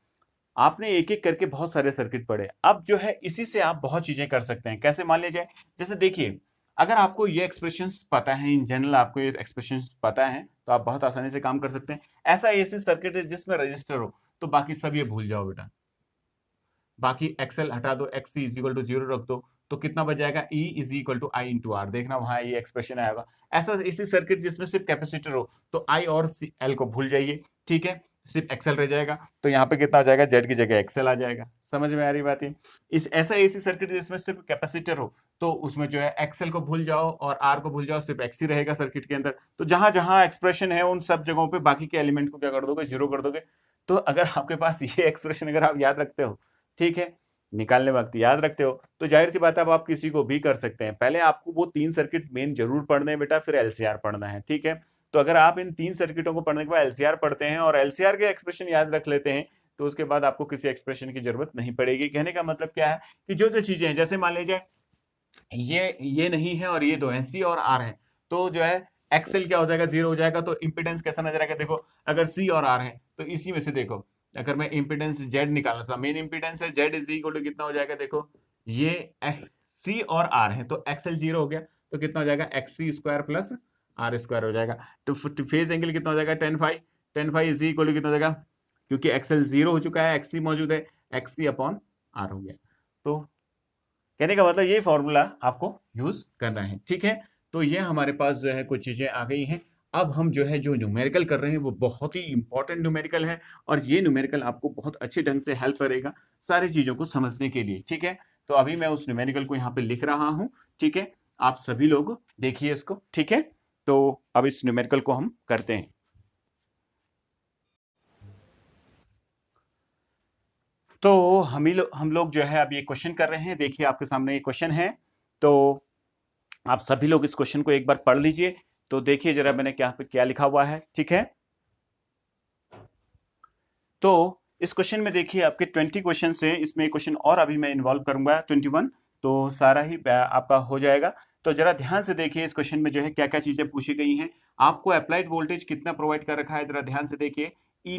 आपने एक एक करके बहुत सारे सर्किट पढ़े, अब जो है इसी से आप बहुत चीजें कर सकते हैं। कैसे, मान लीजिए जैसे देखिए, अगर आपको ये एक्सप्रेशंस पता है, इन जनरल आपको ये एक्सप्रेशंस पता है, तो आप बहुत आसानी से काम कर सकते हैं। ऐसा ऐसी सर्किट है जिसमें रजिस्टर हो, तो बाकी सब ये भूल जाओ बेटा, बाकी एक्सएल हटा दो, एक्स इज इक्वल टू 0 रख दो, तो कितना बच जाएगा, E is equal to I into R, देखना वहां ये एक्सप्रेशन आएगा। ऐसा इसी सर्किट जिसमें सिर्फ कैपेसिटर हो, तो आई और एल को भूल जाइए, ठीक है, सिर्फ एक्सएल रह जाएगा, तो यहाँ पे कितना हो जाएगा, जेड की जगह एक्सएल आ जाएगा। समझ में आ रही बात है। इस ऐसा एसी सर्किट जिसमें सिर्फ कैपेसिटर हो, तो उसमें जो है एक्सएल को भूल जाओ और आर को भूल जाओ, सिर्फ एक्स ही रहेगा सर्किट के अंदर। तो जहां जहां एक्सप्रेशन है उन सब जगहों पे बाकी के एलिमेंट को क्या कर दोगे, 0 कर दोगे। तो अगर आपके पास ये एक्सप्रेशन अगर आप याद रखते हो, ठीक है, निकालने वक्त याद रखते हो, तो जाहिर सी बात है अब आप किसी को भी कर सकते हैं। पहले आपको वो 3 सर्किट मेन जरूर पढ़ने हैं बेटा, फिर एलसीआर पढ़ना है, ठीक है। तो अगर आप इन 3 सर्किटों को पढ़ने के बाद एलसीआर पढ़ते हैं और एलसीआर के एक्सप्रेशन याद रख लेते हैं, तो उसके बाद आपको किसी एक्सप्रेशन की जरूरत नहीं पड़ेगी। कहने का मतलब क्या है कि जो जो चीजें हैं, जैसे मान लीजिए ये नहीं है और ये दो है, सी और आर है, तो जो है एक्सएल क्या हो जाएगा, 0 हो जाएगा। तो इंपिडेंस कैसा नजर आएगा, देखो अगर सी और आर है तो इसी में से देखो, अगर मैं इंपिडेंस जेड निकालना था, मेन इंपिडेंस है जेड इज इक्वल टू कितना हो जाएगा, देखो ये सी और आर है, तो एक्सएल 0 हो गया, तो कितना हो जाएगा, X C square plus R square हो जाएगा। तो फेज एंगल कितना हो जाएगा, tan phi is equal to कितना हो जाएगा, क्योंकि एक्सएल 0 हो चुका है, एक्ससी मौजूद है, एक्ससी अपॉन आर हो गया। तो कहने का मतलब ये फॉर्मूला आपको यूज करना है, ठीक है। तो ये हमारे पास जो है कुछ चीजें आ गई हैं। अब हम जो है जो न्यूमेरिकल कर रहे हैं वो बहुत ही इंपॉर्टेंट न्यूमेरिकल है, और ये न्यूमेरिकल आपको बहुत अच्छे ढंग से हेल्प करेगा सारी चीजों को समझने के लिए, ठीक है। तो अभी मैं उस न्यूमेरिकल को यहाँ पे लिख रहा हूँ, ठीक है। आप सभी लोग देखिए इसको, ठीक है। तो अब इस न्यूमेरिकल को हम करते हैं। तो हम लोग जो है अब ये क्वेश्चन कर रहे हैं। देखिए आपके सामने ये क्वेश्चन है, तो आप सभी लोग इस क्वेश्चन को एक बार पढ़ लीजिए। तो देखिए जरा मैंने क्या लिखा हुआ है, ठीक है। तो इस क्वेश्चन में देखिए आपके 20 क्वेश्चन है, इसमें क्वेश्चन और अभी मैं इन्वॉल्व करूंगा 21, तो सारा ही आपका हो जाएगा। तो जरा ध्यान से देखिए इस क्वेश्चन में जो है क्या क्या चीजें पूछी गई हैं। आपको अप्लाइड वोल्टेज कितना प्रोवाइड कर रखा है, जरा ध्यान से देखिए। E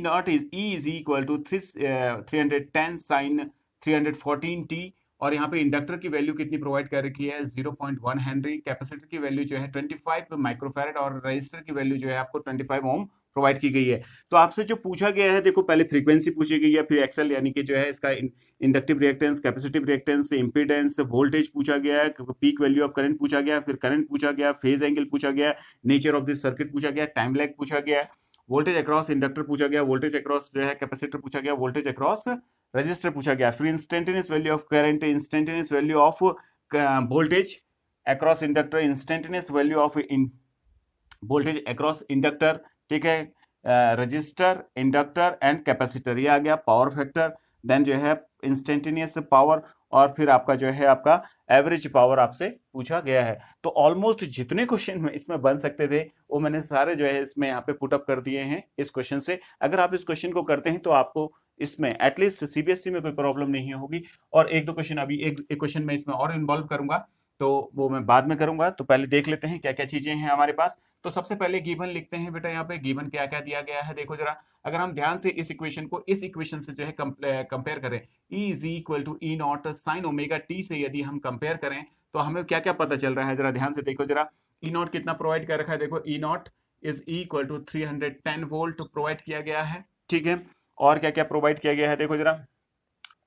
is equal to 310 sine 314 T, और यहाँ पे इंडक्टर की वैल्यू कितनी प्रोवाइड कर रखी है, 0.1 हेनरी। कैपेसिटर की वैल्यू जो है 25 माइक्रोफैरड, और रजिस्टर की वैल्यू जो है आपको 25 ओम प्रोवाइड की गई है। तो आपसे जो पूछा गया है, देखो पहले फ्रीक्वेंसी पूछी गई है, फिर एक्सेल यानी कि जो है इसका inductive reactance, capacitive reactance, impedance, voltage पूछा गया है, पीक वैल्यू ऑफ करंट पूछा गया, फिर करंट पूछा गया, फेज एंगल पूछा गया, नेचर ऑफ दिस सर्किट पूछा गया, टाइम लैग पूछा गया, वोल्टेज अक्रॉस इंडक्टर पूछा गया, वोल्टेज अक्रॉस जो है कैपेसिटर पूछा गया, वोल्टेज अक्रॉस रजिस्टर पूछा गया, फिर instantaneous value of current, instantaneous value of voltage across inductor, instantaneous value of voltage across inductor, ठीक है, रजिस्टर, इंडक्टर एंड कैपेसिटर, ये आ गया। पावर फैक्टर, देन जो है इंस्टेंटेनियस पावर, और फिर आपका जो है आपका एवरेज पावर आपसे पूछा गया है। तो ऑलमोस्ट जितने क्वेश्चन इसमें बन सकते थे वो मैंने सारे जो है इसमें यहाँ पे पुट अप कर दिए हैं इस क्वेश्चन से। अगर आप इस क्वेश्चन को करते हैं तो आपको इसमें एटलीस्ट सीबीएसई में कोई प्रॉब्लम नहीं होगी। और एक दो क्वेश्चन अभी एक क्वेश्चन में इसमें और इन्वॉल्व करूंगा, तो वो मैं बाद में करूंगा। तो पहले देख लेते हैं क्या क्या चीजें हैं हमारे पास। तो सबसे पहले गिवन लिखते हैं बेटा, यहाँ पे गिवन क्या क्या दिया गया है देखो जरा। अगर हम ध्यान से इस इक्वेशन को इस इक्वेशन से जो है कंपेयर करें, E is equal to E naught sine omega t से यदि हम कंपेयर करें तो हमें क्या क्या पता चल रहा है, जरा ध्यान से देखो जरा। ई नॉट कितना प्रोवाइड कर रखा है, देखो E not is equal to 310 volt provide किया गया है, ठीक है। और क्या क्या प्रोवाइड किया गया है देखो जरा।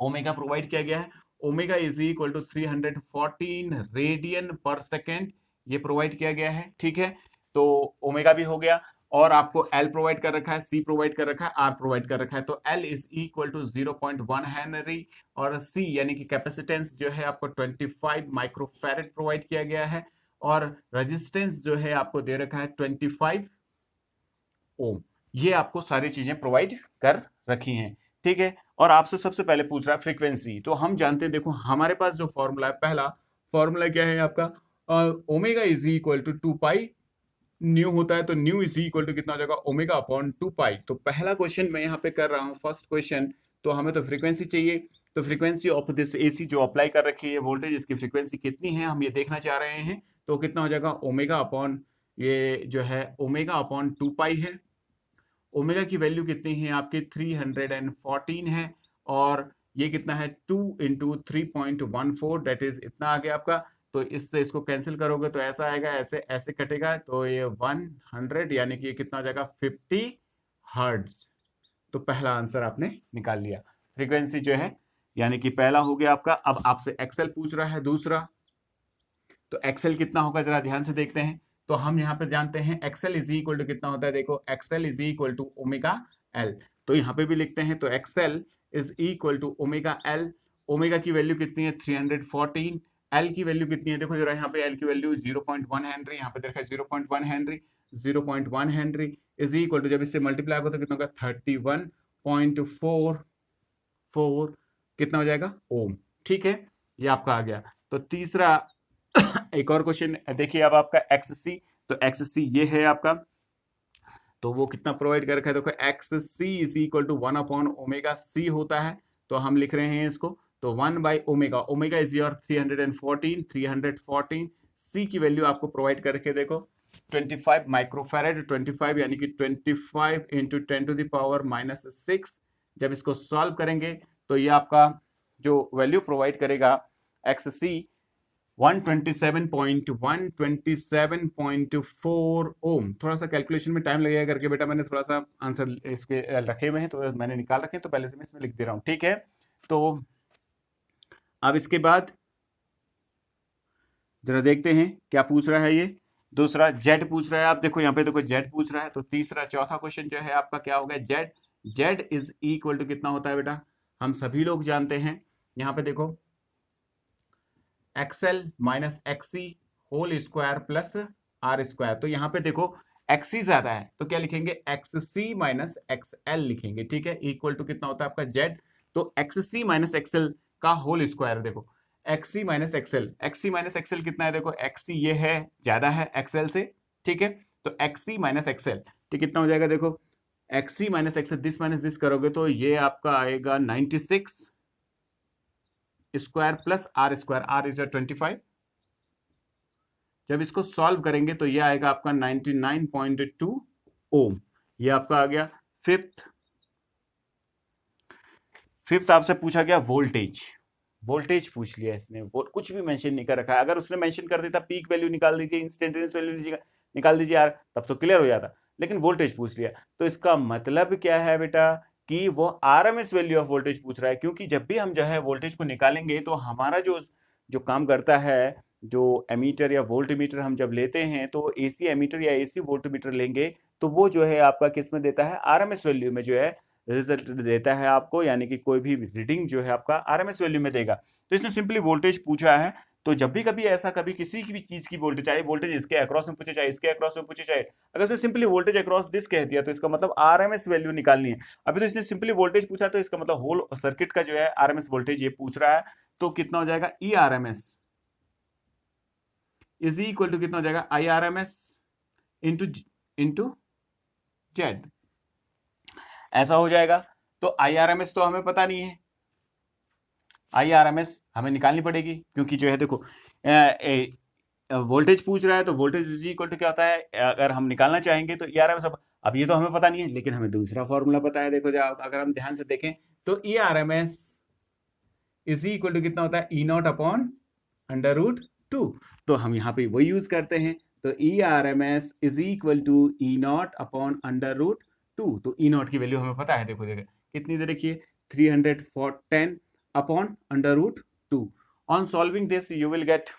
ओमेगा प्रोवाइड किया गया है, omega is equal to 314 radian per second, ये प्रोवाइड किया गया है, ठीक है। तो ओमेगा भी हो गया, और आपको एल प्रोवाइड कर रखा है, सी प्रोवाइड कर रखा है, आर प्रोवाइड कर रखा है। तो L is equal to 0.1 henry, और सी यानी कि कैपेसिटेंस जो है आपको 25 माइक्रोफैरड प्रोवाइड किया गया है, और रेजिस्टेंस जो है आपको दे रखा है 25 ओम। ये आपको सारी चीजें प्रोवाइड कर रखी हैं, ठीक है। और आपसे सबसे पहले पूछ रहा है फ्रीक्वेंसी। तो हम जानते हैं, देखो हमारे पास जो फॉर्मूला है, पहला फॉर्मूला क्या है आपका, omega is equal to 2 pi nu होता है। तो न्यू इज इक्वल टू कितना हो जाएगा, ओमेगा अपॉन 2 पाई। तो पहला क्वेश्चन मैं यहाँ पे कर रहा हूँ, फर्स्ट क्वेश्चन। तो हमें तो फ्रीक्वेंसी चाहिए, तो फ्रीक्वेंसी ऑफ दिस एसी जो अप्लाई कर रखी है वोल्टेज, इसकी फ्रीक्वेंसी कितनी है हम ये देखना चाह रहे हैं। तो कितना हो जाएगा, ओमेगा अपॉन ये जो है ओमेगा अपॉन 2 पाई है। ओमेगा की वैल्यू कितनी है आपकी 314 है, और ये कितना है 2 इंटू 3.14, डेट इज इतना आ गया आपका। तो इससे इसको कैंसिल करोगे तो ऐसा आएगा, ऐसे ऐसे कटेगा, तो ये 100 यानी कि ये कितना हो जाएगा 50 हर्ट्ज। तो पहला आंसर आपने निकाल लिया, फ्रीक्वेंसी जो है यानी कि पहला हो गया आपका। अब आपसे एक्सेल पूछ रहा है दूसरा, तो एक्सेल कितना होगा जरा ध्यान से देखते हैं। तो हम यहाँ पे जानते हैं एक्सेल इज इक्वल टू कितना होता है, देखो X L is equal to omega L. तो यहाँ पे भी लिखते हैं, तो X L is equal to omega L. Omega की वैल्यू कितनी है 314, एल की वैल्यू कितनी है देखो जरा, यहाँ पे एल की वैल्यू 0.1 हेनरी, यहाँ पे देखा 0.1 henry, 0.1 henry is equal to, जब इससे मल्टीप्लाई होगा तो कितना होगा 31.44 कितना हो जाएगा ओम, ठीक है। ये आपका आ गया। तो तीसरा एक और क्वेश्चन देखिए, अब आपका एक्स सी। तो एक्स सी ये है आपका, तो वो कितना प्रोवाइड कर रखा है देखो, X C is equal to 1 upon omega C होता है। तो हम लिख रहे हैं इसको, तो 1 by omega, omega is your 314 सी की वैल्यू आपको प्रोवाइड करके देखो 25 माइक्रोफैरड, 25 यानी कि 25 इंटू 10 टू द पावर -6। जब इसको सॉल्व करेंगे तो ये आपका जो वैल्यू प्रोवाइड करेगा एक्स सी 127.4 ओम। थोड़ा सा कैलकुलेशन में टाइम लगेगा करके बेटा मैंने थोड़ा सा आंसर इसके रखे हुए हैं, तो मैंने निकाल रखे हैं, तो पहले से मैं इसमें लिख दे रहा हूं, ठीक है। तो अब इसके बाद जरा देखते हैं क्या पूछ रहा है। ये दूसरा जेड पूछ रहा है, आप देखो यहाँ पे देखो जेड पूछ रहा है, तो तीसरा चौथा क्वेश्चन जो है आपका क्या होगा, Z. Z is equal to कितना होता है बेटा, हम सभी लोग जानते हैं, यहाँ पे देखो X L minus X C whole square plus R square. तो यहाँ पे देखो एक्सी ज्यादा है तो क्या लिखेंगे, एक्ससी माइनस एक्सएल लिखेंगे, ठीक है। इक्वल टू कितना होता है आपका जेड, तो एक्ससी माइनस एक्सएल का होल स्क्वायर, देखो X C minus X L, X C minus X L कितना है, देखो एक्सी ये है ज्यादा है एक्सएल से, ठीक है। तो एक्सी माइनस एक्सएल तो कितना हो जाएगा, देखो X C minus X L this minus this करोगे तो ये आपका आएगा 96 square plus R square, R is 25। जब इसको सॉल्व करेंगे तो ये आएगा आपका 99.2 ओम। ये आपका आ गया। फिफ्थ आपसे पूछा गया वोल्टेज। वोल्टेज पूछ लिया इसने, वो कुछ भी मेंशन नहीं कर रखा है। अगर उसने मेंशन कर देता पीक वैल्यू निकाल दीजिए, इंस्टेंटेनियस वैल्यू निकाल दीजिए यार, तब तो क्लियर हो जाता, लेकिन वोल्टेज पूछ लिया। तो इसका मतलब क्या है बेटा कि वो आरएमएस वैल्यू ऑफ वोल्टेज पूछ रहा है, क्योंकि जब भी हम जो है वोल्टेज को निकालेंगे तो हमारा जो जो काम करता है, जो एमीटर या वोल्ट मीटर हम जब लेते हैं तो एसी एमीटर या एसी वोल्ट मीटर लेंगे तो वो जो है आपका किस में देता है, आरएमएस वैल्यू में जो है रिजल्ट देता है आपको, यानी कि कोई भी रीडिंग जो है आपका आरएमएस वैल्यू में देगा। तो इसने सिंपली वोल्टेज पूछा है। तो जब भी कभी ऐसा कभी किसी की भी चीज की वोल्टेज, चाहे वोल्टेज इसके अक्रॉस में पूछे चाहे इसके अक्रॉस में पूछे, चाहे अगर उसने सिंपली वोल्टेज अक्रॉस दिस कह दिया तो इसका मतलब आरएमएस वैल्यू निकालनी है। अभी तो इसने सिंपली वोल्टेज पूछा तो इसका मतलब होल सर्किट का जो है आरएमएस वोल्टेज ये पूछ रहा है। तो कितना हो जाएगा, ई आरएमएस इज इक्वल टू कितना हो जाएगा, आई आरएमएस इंटू जेड, ऐसा हो जाएगा। तो आईआरएमएस तो हमें पता नहीं है, आईआरएमएस हमें निकालनी पड़ेगी, क्योंकि जो है देखो वोल्टेज पूछ रहा है तो वोल्टेज इज इक्वल टू क्या होता है, अगर हम निकालना चाहेंगे तो ईआरएमएस। अब ये तो हमें पता नहीं है, लेकिन हमें दूसरा फॉर्मूला पता है। देखो अगर हम ध्यान से देखें तो ईआरएमएस इज इक्वल टू कितना होता है, ई नॉट अपॉन अंडर रूट 2। तो हम यहाँ पे वही यूज करते हैं, तो E R M S is equal to E naught upon under root 2। तो ई नॉट की वैल्यू हमें पता है, देखो देखो कितनी दे रखी है, 310 upon under root 2। On solving this you will get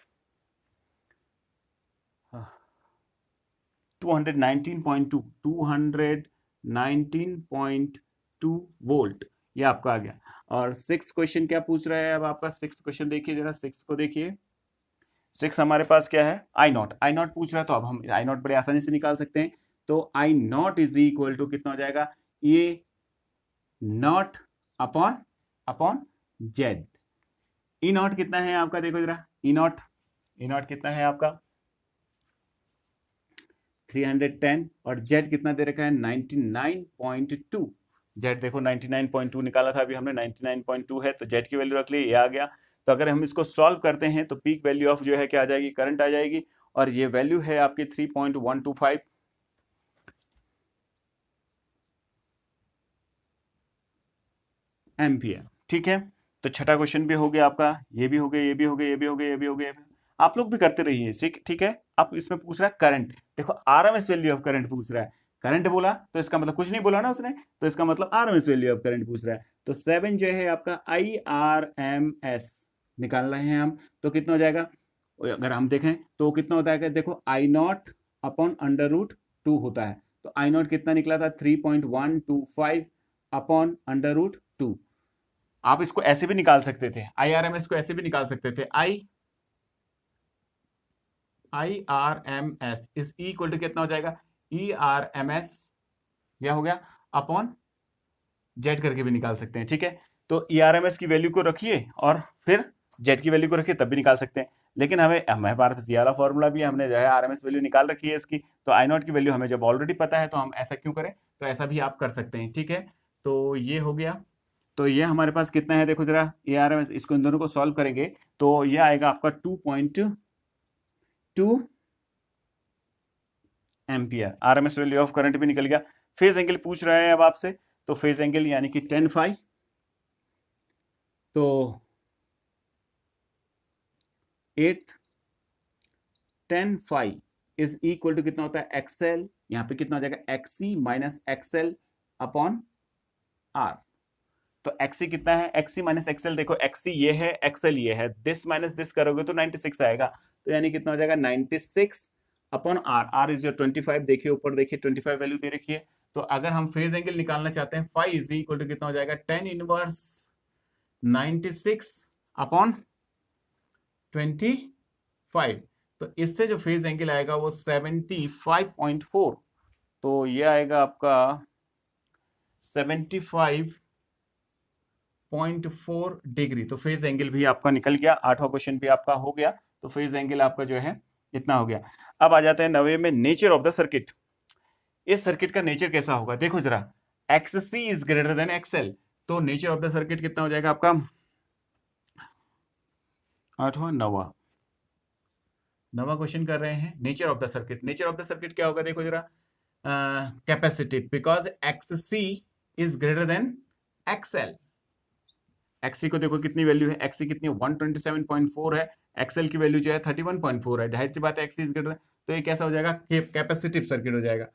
219.2 volt, ये आपका आ गया। और सिक्स क्वेश्चन क्या पूछ रहा है, अब आपका सिक्स क्वेश्चन देखिए जरा, सिक्स को देखिए। सिक्स हमारे पास क्या है, आई नॉट, आई नॉट पूछ रहा है, तो अब हम आई नॉट बड़े आसानी से निकाल सकते हैं। तो आई नॉट इज इक्वल टू कितना हो जाएगा, ये not upon upon Z. E not कितना है आपका, देखो जरा, ई नॉट कितना है आपका 310, और जेड कितना दे रखा है 99.2। जेड देखो 99.2 निकाला था अभी हमने, 99.2 है, तो जेड की वैल्यू रख ली, ये आ गया। तो अगर हम इसको सॉल्व करते हैं तो पीक वैल्यू ऑफ जो है क्या आ जाएगी, करंट आ जाएगी, और ये वैल्यू है आपकी 3.125 एम्पियर, ठीक है। तो छठा क्वेश्चन भी हो गया आपका, ये भी हो गया, ये भी हो गया, ये भी हो गया, ये भी हो गया। आप लोग भी करते रहिए, ठीक है। अब इसमें पूछ रहा है करंट, देखो आरएमएस वैल्यू ऑफ करंट पूछ रहा है। करंट बोला तो इसका मतलब कुछ नहीं बोला ना उसने, तो इसका मतलब आरएमएस वैल्यू ऑफ करंट पूछ रहा है। तो 7 जो है आपका आईआरएमएस निकाल रहे हैं हम, तो कितना हो जाएगा, अगर हम देखें तो कितना होता है, देखो आई नॉट अपॉन अंडर रूट 2 होता है। तो आई नॉट कितना निकला था, 3.125 अपॉन अंडर रूट 2। आप इसको ऐसे भी निकाल सकते थे, आईआरएमएस को ऐसे भी निकाल सकते थे, आईआरएमएस इज इक्वल टू कितना हो जाएगा, ईआरएमएस क्या हो गया अपॉन जेड करके भी निकाल सकते हैं, ठीक है। तो ईआरएमएस की वैल्यू को रखिए और फिर जेड की वैल्यू को रखिए, तब भी निकाल सकते हैं। लेकिन हमारे पास ये वाला फॉर्मूला भी है, हमने जो है आरएमएस वैल्यू निकाल रखी है इसकी, तो आई नॉट की वैल्यू हमें जब ऑलरेडी पता है तो हम ऐसा क्यों करें, तो ऐसा भी आप कर सकते हैं, ठीक है। तो ये हो गया। तो ये हमारे पास कितना है, देखो जरा ये आरएमएस, इसको इन दोनों को सॉल्व करेंगे तो ये आएगा आपका 2.2 ampere. RMS value of current भी निकल गया। फेज एंगल पूछ रहा है अब आपसे, तो फेज एंगल यानी कि 10 फाई, तो 8 tan phi is equal to कितना होता है एक्सएल, यहाँ पे कितना हो जाएगा X C minus X L upon R. तो एक्सी कितना है, एक्सी माइनस एक्सएल, देखो एक्सी ये है, एक्सएल ये है, दिस माइनस दिस करोगे तो 96 आएगा, तो यानी कितना हो जाएगा 96 upon R. R is your 25, देखिए ऊपर देखिए 25 वैल्यू दे रखी है। तो अगर हम फेज एंगल निकालना चाहते हैं, फाई इज इक्वल टू कितना हो जाएगा tan इनवर्स 96 अपॉन 25। तो इससे जो फेज एंगल आएगा वो 75.4, तो ये आएगा आपका 75.4 डिग्री। तो फेज एंगल भी आपका निकल गया, 8वां क्वेश्चन भी आपका हो गया। तो फेज एंगल आपका जो है इतना हो गया। अब आ जाते हैं 9वें में, नेचर ऑफ द सर्किट। इस सर्किट का नेचर कैसा होगा, देखो जरा, XC is greater then XL, तो नेचर ऑफ द सर्किट कितना हो जाएगा आपका 8वां 9वां क्वेश्चन कर रहे हैं, nature of the circuit. Nature of the circuit क्या होगा, देखो जरा, capacity, because XC is greater then XL। XC को देखो कितनी वैल्यू है, XC कितनी 127.4 है, XL की वैल्यू जो है 31.4 है, जाहिर सी बात है XC इज ग्रेटर, तो ये कैसा हो जाएगा, कैपेसिटिव सर्किट हो जाएगा।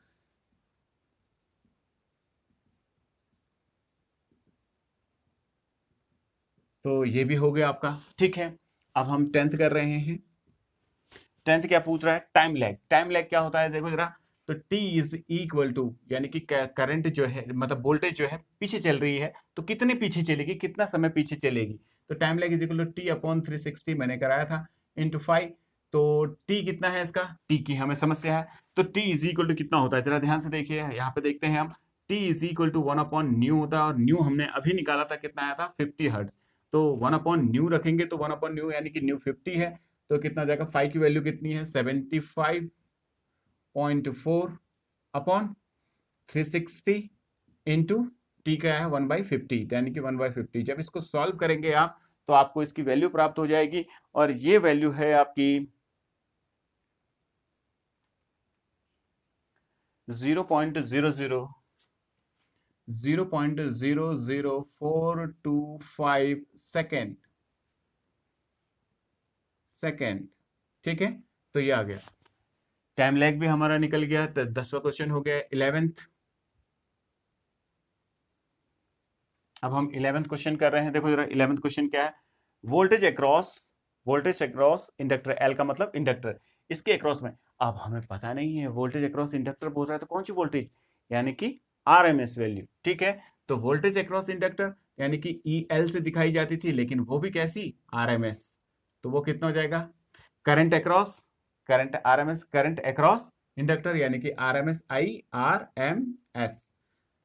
तो ये भी हो गया आपका, ठीक है। अब हम 10th कर रहे हैं। 10th क्या पूछ रहा है, टाइम लैग। टाइम लैग क्या होता है, देखो जरा, तो T इज इक्वल टू, यानी कि करंट जो है, मतलब वोल्टेज जो है पीछे चल रही है, तो कितने पीछे चलेगी, कितना समय पीछे चलेगी, तो time lag is equal to T upon 360 मैंने कराया था इंटू 5। तो T कितना है इसका, T की हमें समस्या है, तो T इज इक्वल टू कितना होता है, जरा ध्यान से देखिए, यहाँ पे देखते हैं हम, T is equal to 1 upon nu होता है, और न्यू हमने अभी निकाला था, कितना आया था 50 हर्ट्ज। तो 1 अपॉन न्यू रखेंगे, तो 1 अपॉन न्यू यानी कि न्यू 50 है, तो कितना जाएगा, 5 की वैल्यू कितनी है 75.4 अपॉन 360 इंटू टी का है 1/50, यानी कि 1/50। जब इसको सॉल्व करेंगे आप, तो आपको इसकी वैल्यू प्राप्त हो जाएगी, और ये वैल्यू है आपकी 0.00425 सेकेंड, ठीक है। तो ये आ गया, टाइम लैग भी हमारा निकल गया। 10वां क्वेश्चन हो गया। 11th, अब हम 11th क्वेश्चन कर रहे हैं। देखो जरा 11th क्वेश्चन क्या है, वोल्टेज अक्रॉस इंडक्टर, एल का मतलब इंडक्टर, इसके अक्रॉस में, अब हमें पता नहीं है, वोल्टेज अक्रॉस इंडक्टर बोल रहा है, तो कौन सी वोल्टेज, यानी कि आरएमएस वैल्यू, ठीक है। तो वोल्टेज अक्रॉस इंडक्टर यानी कि EL से दिखाई जाती थी, लेकिन वो भी कैसी, आरएमएस, तो वो कितना हो जाएगा, current RMS current across inductor, यानी कि RMS IRMS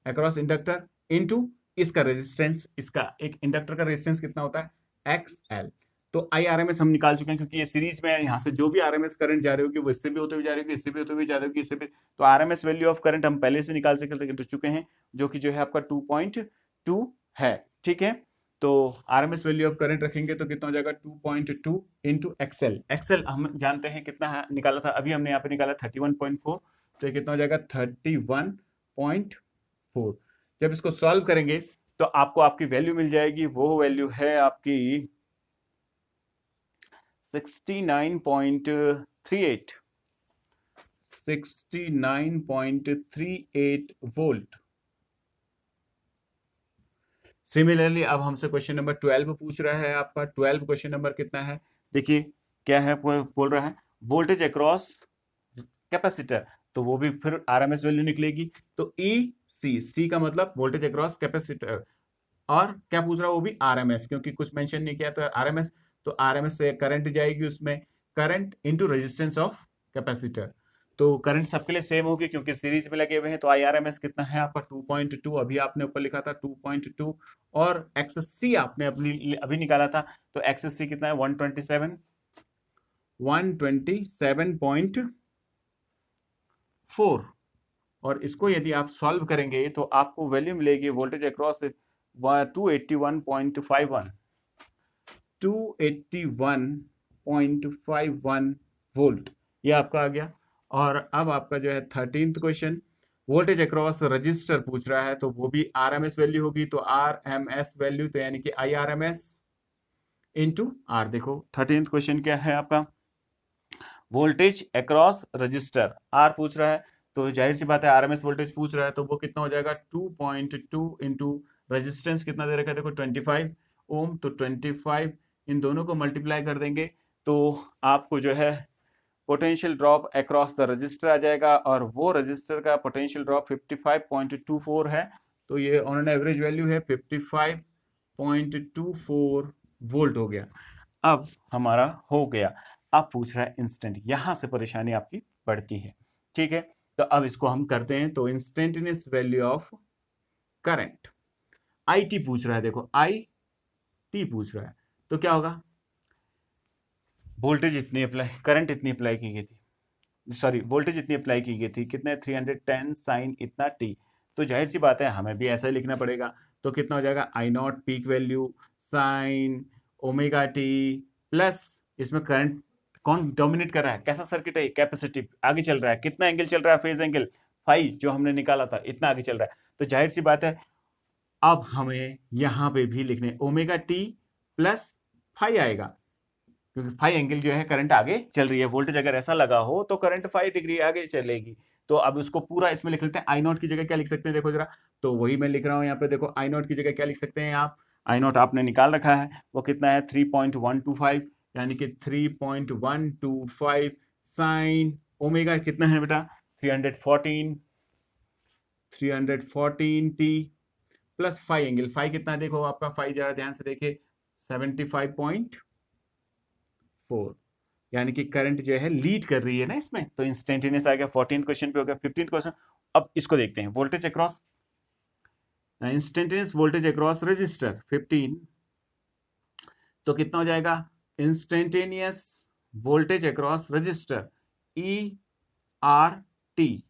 across inductor into इसका रेजिस्टेंस, इसका एक इंडक्टर का रेजिस्टेंस कितना होता है XL। तो IRMS हम निकाल चुके हैं, क्योंकि ये सीरीज में है, यहाँ से जो भी RMS करंट जा रही होगी वो इससे भी होते हुए जा रही होगी, इससे भी होते हुए जा रही होगी, इससे भी, तो RMS वैल्यू ऑफ करंट हम पहले से निकाल चुके हैं, जो कि जो है आपका 2.2 है, ठीक है। तो RMS वैल्यू ऑफ करंट रखेंगे तो कितना हो जाएगा 2.2 इंटू एक्सएल हम जानते हैं कितना निकाला था, अभी हमने यहाँ पे निकाला 31.4, तो कितना हो जाएगा 31.4। जब इसको सॉल्व करेंगे तो आपको आपकी वैल्यू मिल जाएगी, वो वैल्यू है आपकी 69.38 वोल्ट। सिमिलरली अब हमसे क्वेश्चन नंबर 12 पूछ रहा है आपका। 12 क्वेश्चन नंबर कितना है, देखिए क्या है, बोल रहा है वोल्टेज अक्रॉस कैपेसिटर, तो वो भी फिर आरएमएस वैल्यू निकलेगी। तो सी का मतलब वोल्टेज अक्रॉस कैपेसिटर, और क्या पूछ रहा है, वो भी आरएमएस, क्योंकि कुछ मेंशन नहीं किया तो आरएमएस, तो आरएमएस से करंट जाएगी उसमें, current into resistance of capacitor. तो करंट सबके लिए सेम होगी, क्योंकि सीरीज में लगे हुए हैं। तो IRMS कितना है आपका 2.2, अभी आपने ऊपर लिखा था 2.2, और XC आपने अभी निकाला था, तो XC कितना है 127.4, और इसको यदि आप सॉल्व करेंगे तो आपको वैल्यू मिलेगी वोल्टेज अक्रॉस 281.51 वोल्ट, ये आपका आ गया। और अब आपका जो है 13th question, voltage across register पूछ रहा है, तो वो भी आरएमएस वैल्यू होगी, तो आरएमएस वैल्यू, तो यानी कि IRMS इंटू आर। देखो 13th क्वेश्चन क्या है आपका, वोल्टेज अक्रॉस रजिस्टर आर पूछ रहा है, तो जाहिर सी बात है आरएमएस वोल्टेज पूछ रहा है, तो वो कितना हो जाएगा 2.2 इंटू रजिस्टेंस कितना दे रखा है देखो 25 ओम, तो 25 इन दोनों को मल्टीप्लाई कर देंगे तो आपको जो है potential drop across the resistor आ जाएगा, और वो रजिस्टर का पोटेंशियल ड्रॉप 55.24 है, तो ये ऑन एन एवरेज वैल्यू है 55.24 वोल्ट हो गया। अब हमारा हो गया। अब पूछ रहा है इंस्टेंट, यहां से परेशानी आपकी बढ़ती है, ठीक है। तो अब इसको हम करते हैं, तो instantaneous value of current I T पूछ रहा है, देखो आई टी पूछ रहा है, तो क्या होगा, वोल्टेज इतनी अप्लाई, करंट इतनी अप्लाई की गई थी, सॉरी वोल्टेज इतनी अप्लाई की गई थी, कितने 310 साइन इतना टी, तो जाहिर सी बात है हमें भी ऐसा ही लिखना पड़ेगा, तो कितना हो जाएगा I not peak value sine omega T plus इसमें करंट कौन डोमिनेट कर रहा है, कैसा सर्किट है, कैपेसिटिव आगे चल रहा है, कितना एंगल चल रहा है, फेज एंगल फाई जो हमने निकाला था इतना आगे चल रहा है, तो जाहिर सी बात है अब हमें यहां पे भी लिखने ओमेगा टी प्लस फाई आएगा, क्योंकि फाई एंगल जो है करंट आगे चल रही है, वोल्टेज अगर ऐसा लगा हो तो करंट 5 डिग्री आगे चलेगी, तो अब उसको पूरा इसमें लिख लेते हैं, आई नॉट की जगह क्या लिख सकते हैं देखो जरा, तो वही मैं लिख रहा हूं यहाँ पे, देखो आई नॉट की जगह क्या लिख सकते हैं आप, आई नॉट आपने निकाल रखा है वो कितना है 3.125, यानी कि 3.125 साइन ओमेगा कितना है बेटा 314 t plus phi angle, phi कितना है देखो आपका, फाई जरा ध्यान से देखिए 75.4, यानी कि करंट जो है लीड कर रही है ना इसमें, तो इंस्टेंटेनियस आ गया। 14th क्वेश्चन पे हो गया। 15th क्वेश्चन, अब इसको देखते हैं, voltage across instantaneous voltage across resistor 15, तो कितना हो जाएगा instantaneous voltage across resistor E R T,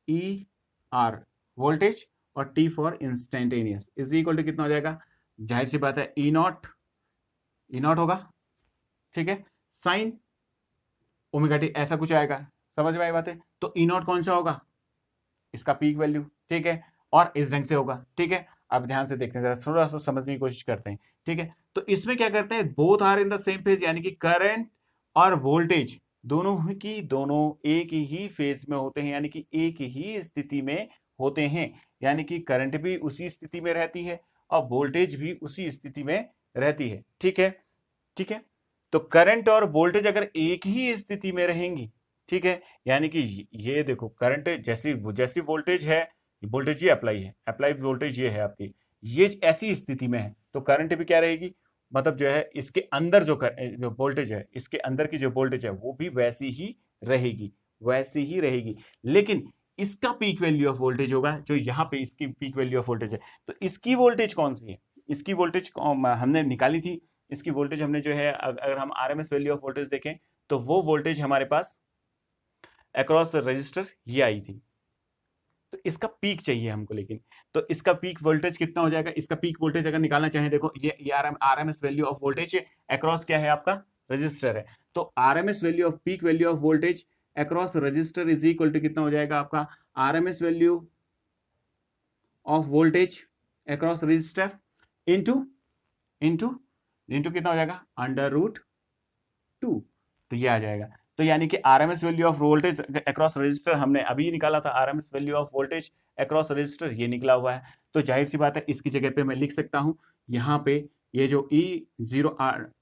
E R voltage और T for instantaneous is equal to कितना हो जाएगा, जाहिर सी बात है ई नॉट होगा, ठीक है, साइन ओमेगा टी ऐसा कुछ आएगा, समझ में आई बात है, तो ई नॉट कौन सा होगा, इसका पीक वैल्यू, ठीक है, और इस ढंग से होगा, ठीक है। अब ध्यान से देखते हैं जरा, थोड़ा सा समझने की कोशिश करते हैं, ठीक है। तो इसमें क्या करते हैं, both are in the same phase, यानी कि करंट और वोल्टेज दोनों एक ही फेज में होते हैं, यानी कि एक ही स्थिति में होते हैं, यानी कि करंट भी उसी स्थिति में रहती है और वोल्टेज भी उसी स्थिति में रहती है, ठीक है, ठीक है। तो करंट और वोल्टेज अगर एक ही स्थिति में रहेंगी, ठीक है, यानी कि ये देखो करंट जैसी वोल्टेज है, वोल्टेज ये अप्लाई वोल्टेज ये है आपकी, ये ऐसी स्थिति में है, तो करंट भी क्या रहेगी, मतलब जो है इसके अंदर जो वोल्टेज है, इसके अंदर की जो वोल्टेज है वो भी वैसी ही रहेगी, लेकिन इसका पीक वैल्यू ऑफ वोल्टेज होगा, जो यहाँ पे इसकी पीक वैल्यू ऑफ वोल्टेज है, तो इसकी वोल्टेज कौन सी है, इसकी वोल्टेज हमने निकाली थी, इसकी वोल्टेज हमने जो है, अगर हम आरएमएस वैल्यू ऑफ वोल्टेज देखें तो वो वोल्टेज हमारे पास अक्रॉस रजिस्टर ये आई थी, तो इसका पीक चाहिए हमको, लेकिन तो इसका पीक वोल्टेज कितना हो जाएगा, इसका पीक वोल्टेज अगर निकालना चाहें, देखो ये RMS value of voltage across क्या है आपका रजिस्टर है, तो RMS value of peak value of voltage across resistor is equal to कितना हो जाएगा आपका RMS value of voltage across resistor into कितना हो जाएगा √2, तो ये आ जाएगा, तो यानी कि RMS value of voltage across register हमने अभी निकाला था, RMS value of voltage across register ये निकला हुआ है, तो जाहिर सी बात है इसकी जगह पे मैं लिख सकता हूं, यहाँ पे ये जो E0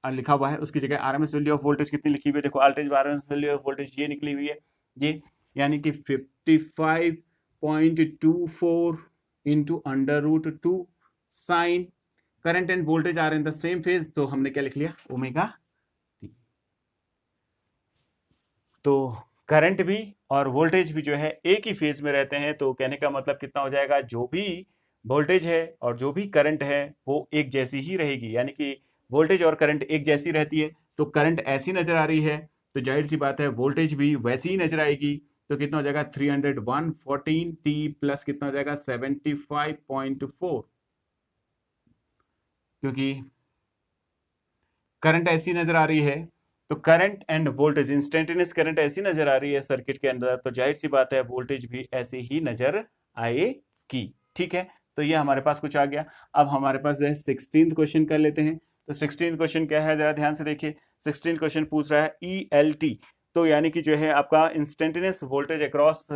लिखा हुआ है उसकी जगह आरएमएस वैल्यू ऑफ वोल्टेज कितनी लिखी हुई है, देखो आरएमएस वैल्यू ऑफ वोल्टेज ये निकली हुई है, ये यानी कि 55.24 into √2 since current and voltage are in the same phase, तो हमने क्या लिख लिया ओमेगा टी, तो करंट भी और वोल्टेज भी जो है एक ही फेज में रहते हैं, तो कहने का मतलब कितना हो जाएगा, जो भी वोल्टेज है और जो भी करंट है वो एक जैसी ही रहेगी, यानी कि वोल्टेज और करंट एक जैसी रहती है, तो करंट ऐसी नजर आ रही है तो जाहिर सी बात है वोल्टेज भी वैसी ही नजर आएगी, तो कितना हो जाएगा 314 टी प्लस कितना हो जाएगा 75.4, क्योंकि करंट ऐसी नजर आ रही है, तो current and voltage instantaneous current ऐसी नजर आ रही है सर्किट के अंदर, तो जाहिर सी बात है वोल्टेज भी ऐसी ही नजर आएगी, ठीक है। तो ये हमारे पास कुछ आ गया। अब हमारे पास जो है 16th क्वेश्चन कर लेते हैं, तो 16 क्वेश्चन क्या है जरा ध्यान से देखिए। 16 क्वेश्चन पूछ रहा है ELT, तो यानी कि जो है आपका इंस्टेंटेनियस वोल्टेज अक्रॉस